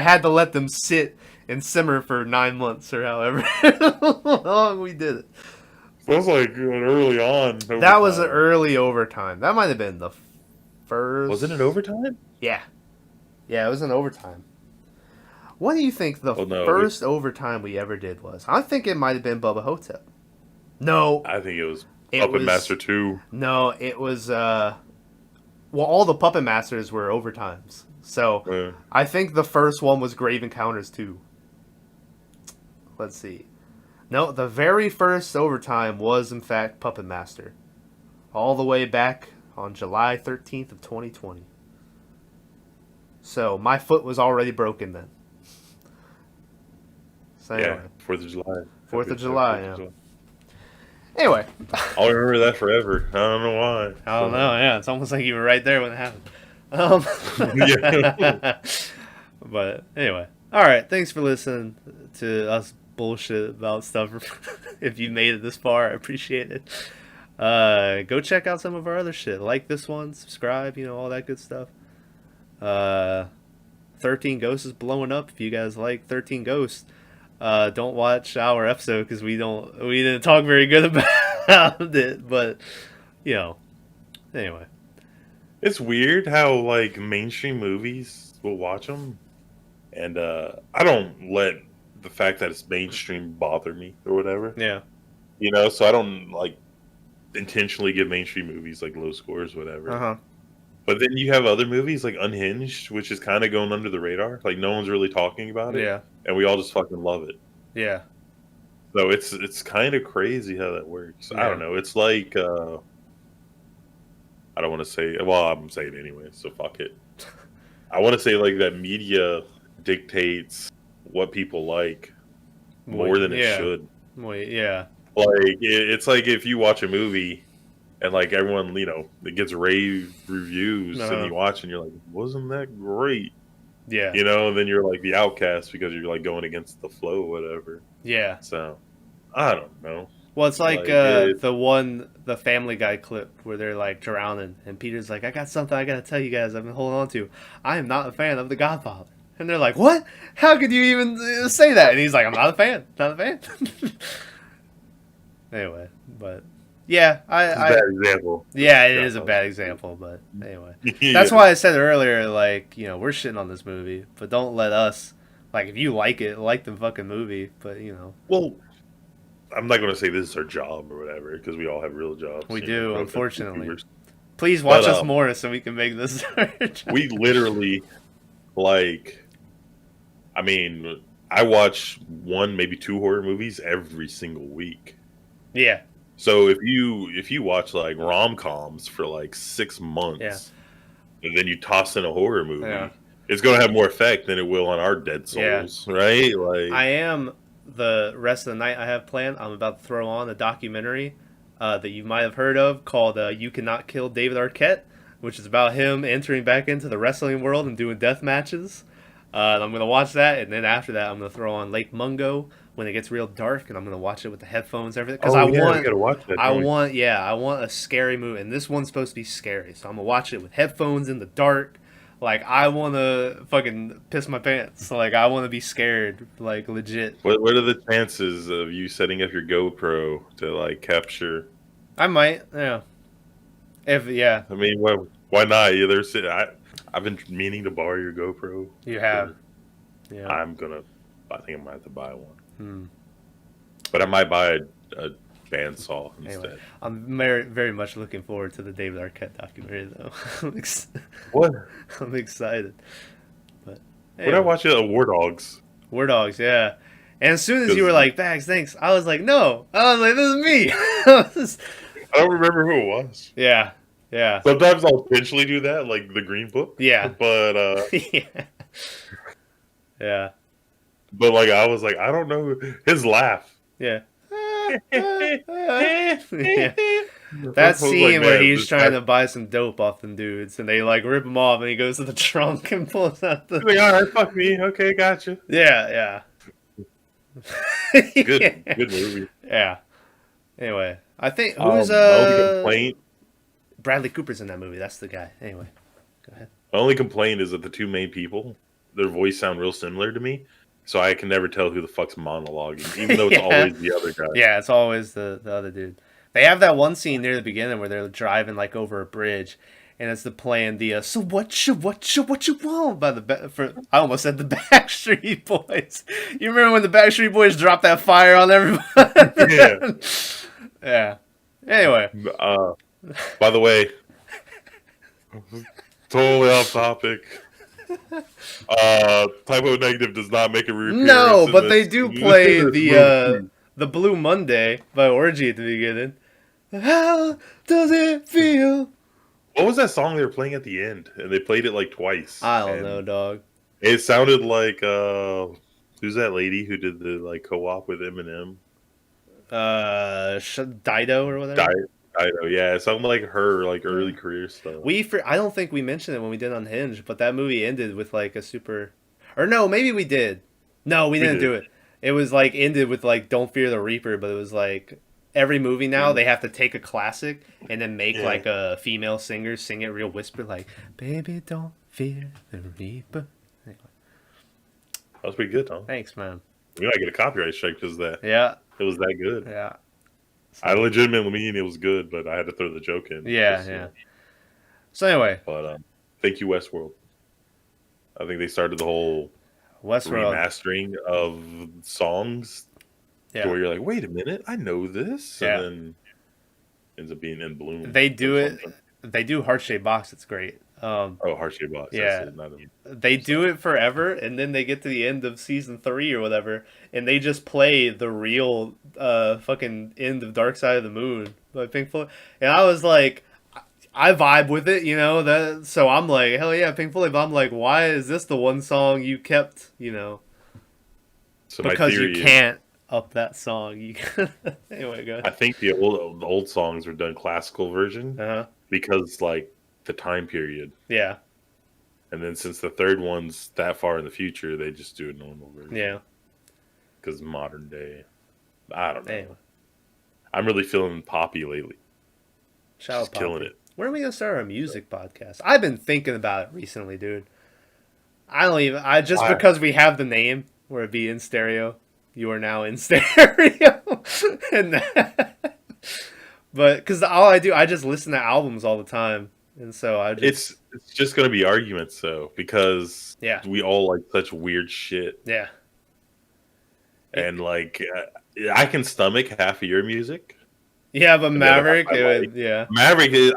had to let them sit and simmer for 9 months or however long we did it. Sounds like early on. Overtime. That was an early overtime. That might have been the first. Was it an overtime? Yeah, it was an overtime. What do you think the first overtime we ever did was? I think it might have been Bubba Hotep. No, I think it was Puppet Master 2. No, it was. Well, all the Puppet Masters were overtimes. So I think the first one was Grave Encounters 2. Let's see. No, the very first overtime was in fact Puppet Master, all the way back on July 13th of 2020. So my foot was already broken then. So anyway. Yeah, 4th of July. 4th of July, yeah. Anyway. I'll remember that forever. I don't know why. I don't know, yeah. It's almost like you were right there when it happened. Yeah. But anyway. Alright, thanks for listening to us bullshit about stuff. If you made it this far, I appreciate it. Go check out some of our other shit. Like this one, subscribe, all that good stuff. 13 Ghosts is blowing up. If you guys like 13 Ghosts, don't watch our episode because we didn't talk very good about it, but anyway. It's weird how like mainstream movies will watch them, and I don't let the fact that it's mainstream bother me or whatever. Yeah. So I don't like intentionally give mainstream movies like low scores, whatever. Uh-huh. But then you have other movies like Unhinged, which is kind of going under the radar. Like no one's really talking about it. Yeah. And we all just fucking love it. Yeah. So it's kind of crazy how that works. Yeah. I don't know. It's like I don't want to say. Well, I'm saying it anyway, so fuck it. I want to say like that media dictates what people like more than it should. Yeah. Like it's like if you watch a movie and like everyone, it gets rave reviews and you watch and you're like, wasn't that great? Yeah. Then you're like the outcast because you're like going against the flow or whatever. Yeah. So I don't know. Well, it's like the Family Guy clip where they're like drowning and Peter's like, I got something I gotta tell you guys I've been holding on to. I am not a fan of The Godfather. And they're like, what? How could you even say that? And he's like, I'm not a fan. Not a fan. Anyway, but yeah, it's a bad example. Yeah, it is a bad example, but anyway. That's why I said earlier, like, we're shitting on this movie, but don't let us, like, if you like it, like the fucking movie, but, Well, I'm not going to say this is our job or whatever, because we all have real jobs. We do, unfortunately. Please watch us more so we can make this our job. We literally, like, I watch 1, maybe 2 horror movies every single week. Yeah. So if you watch like rom-coms for like 6 months, and then you toss in a horror movie, it's gonna have more effect than it will on our dead souls, right? Like the rest of the night I have planned, I'm about to throw on a documentary that you might have heard of called "You Cannot Kill David Arquette," which is about him entering back into the wrestling world and doing death matches. I'm gonna watch that, and then after that, I'm gonna throw on Lake Mungo when it gets real dark, and I'm gonna watch it with the headphones and everything. Because I want a scary movie, and this one's supposed to be scary, so I'm gonna watch it with headphones in the dark. Like I want to fucking piss my pants. Like I want to be scared, like legit. What are the chances of you setting up your GoPro to like capture? I might, yeah. I mean, why not? I've been meaning to borrow your GoPro. You have. Yeah. I think I might have to buy one. But I might buy a bandsaw instead. Anyway, I'm very, very much looking forward to the David Arquette documentary, though. What? I'm excited. But anyway. When I watch War Dogs. War Dogs, yeah. And as soon as you were like, Bags, thanks, I was like, no. I was like, this is me. I don't remember who it was. Yeah. Yeah. Sometimes I'll intentionally do that, like the Green Book. Yeah. But Yeah. Yeah. but like I was like, I don't know his laugh. Yeah. Yeah. Yeah. I That was like, scene where man, he's this trying guy- to buy some dope off them dudes and they like rip him off and he goes to the trunk and pulls out the. He's like, all right, fuck me. Okay, gotcha. Yeah, Good, yeah. good movie. Yeah. Anyway, I think who's My only complaint. Bradley Cooper's in that movie. That's the guy. Anyway, go ahead. My only complaint is that the two main people, their voice sound real similar to me, so I can never tell who the fuck's monologuing, even though it's Yeah. always the other guy. Yeah, it's always the other dude. They have that one scene near the beginning where they're driving like over a bridge, and it's playing the so what you want by I almost said the Backstreet Boys. You remember when the Backstreet Boys dropped that fire on everybody? Yeah. Yeah. Anyway. By the way, totally off topic. Typo Negative does not make a reappearance. No, in but this- they do play the Blue Monday by Orgy at the beginning. How does it feel? What was that song they were playing at the end? And they played it like twice. I don't And know, dog. It sounded like who's that lady who did the like co-op with Eminem? Dido or whatever. Dido, yeah. It sounded like her like early career stuff. I don't think we mentioned it when we did Unhinged, but that movie ended with like a super, or no, maybe we did. No, we didn't did. do it. It was like ended with like Don't Fear the Reaper, but it was like every movie now they have to take a classic and then make like a female singer sing it real whisper, like "Baby, don't fear the Reaper." Anyway, That was pretty good, Tom. thanks, man. We might get a copyright strike because that Yeah, it was that good. yeah, I legitimately mean it was good, but I had to throw the joke in. yeah, Just, yeah. So anyway, But thank you, Westworld. I think they started the whole Westworld. remastering of songs Yeah. where you're like, wait a minute, I know this. Yeah. And then ends up being in Bloom. They do or it. something. They do Heart Shaped Box. It's great. Oh, Heart Shaped Box. Yeah. That's it, not a- They do it forever, and then they get to the end of season 3 or whatever, and they just play the real fucking end of Dark Side of the Moon by Pink Floyd. And I was like, I vibe with it, you know. That so I'm like, hell yeah, Pink Floyd. But I'm like, why is this the one song you kept, you know? So my Because theory you is, can't up that song. You anyway, go I ahead. think the old songs were done classical version Uh huh. because like the time period. Yeah. And then since the third one's that far in the future, they just do a normal version. Yeah. Because modern day, I don't know. Anyway, I'm really feeling poppy lately. shout Just out killing Poppy. it. When are we gonna start our music podcast? I've been thinking about it recently, dude. I don't even. I just Why? because we have the name where it be in stereo. You are now in stereo, and but because all I do, I just listen to albums all the time, and so I just It's just gonna be arguments though, because Yeah. we all like such weird shit, yeah. and like I can stomach half of your music. Yeah, but the other Maverick, half I it would, like. yeah, Maverick is,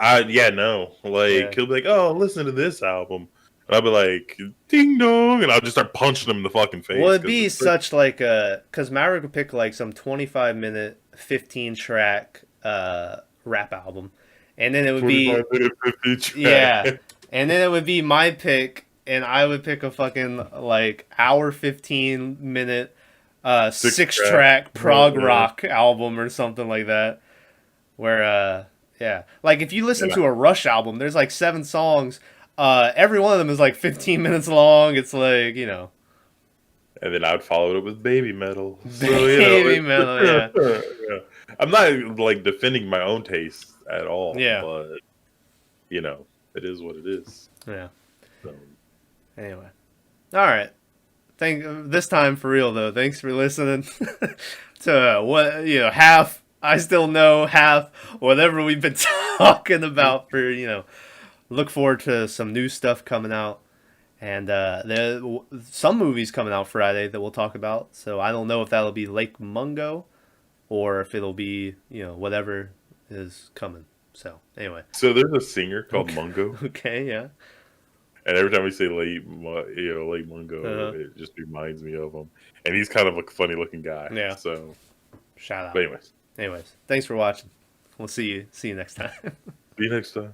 no, like Yeah. he'll be like, oh, listen to this album, and I'll be like, ding dong, and I'll just start punching him in the fucking face. well, it'd 'cause be it's such like a because Maverick would pick like some 25-minute, 15-track rap album, and then it would be 25 minute 50 track. yeah, and then it would be my pick, and I would pick a fucking like hour 15-minute Six six-track track. prog Yeah. rock album or something like that. Where yeah, like if you listen Yeah. to a Rush album, there's like 7 songs. Every one of them is like 15 minutes long. It's like, you know, And then I'd follow it up with baby metal. So, Baby metal, yeah. yeah. I'm not like defending my own taste at all. Yeah. But it is what it is. yeah. So, Anyway, all right. This time for real though. Thanks for listening to what half I still know, half whatever we've been talking about for Look forward to some new stuff coming out, and there some movies coming out Friday that we'll talk about. So I don't know if that'll be Lake Mungo, or if it'll be whatever is coming. So anyway, so there's a singer called Mungo, okay, yeah, and every time we say Lake Mungo, Uh-huh. it just reminds me of him. And he's kind of a funny looking guy. Yeah. So, shout out. but anyways. Anyways, thanks for watching. We'll see you next time. See you next time.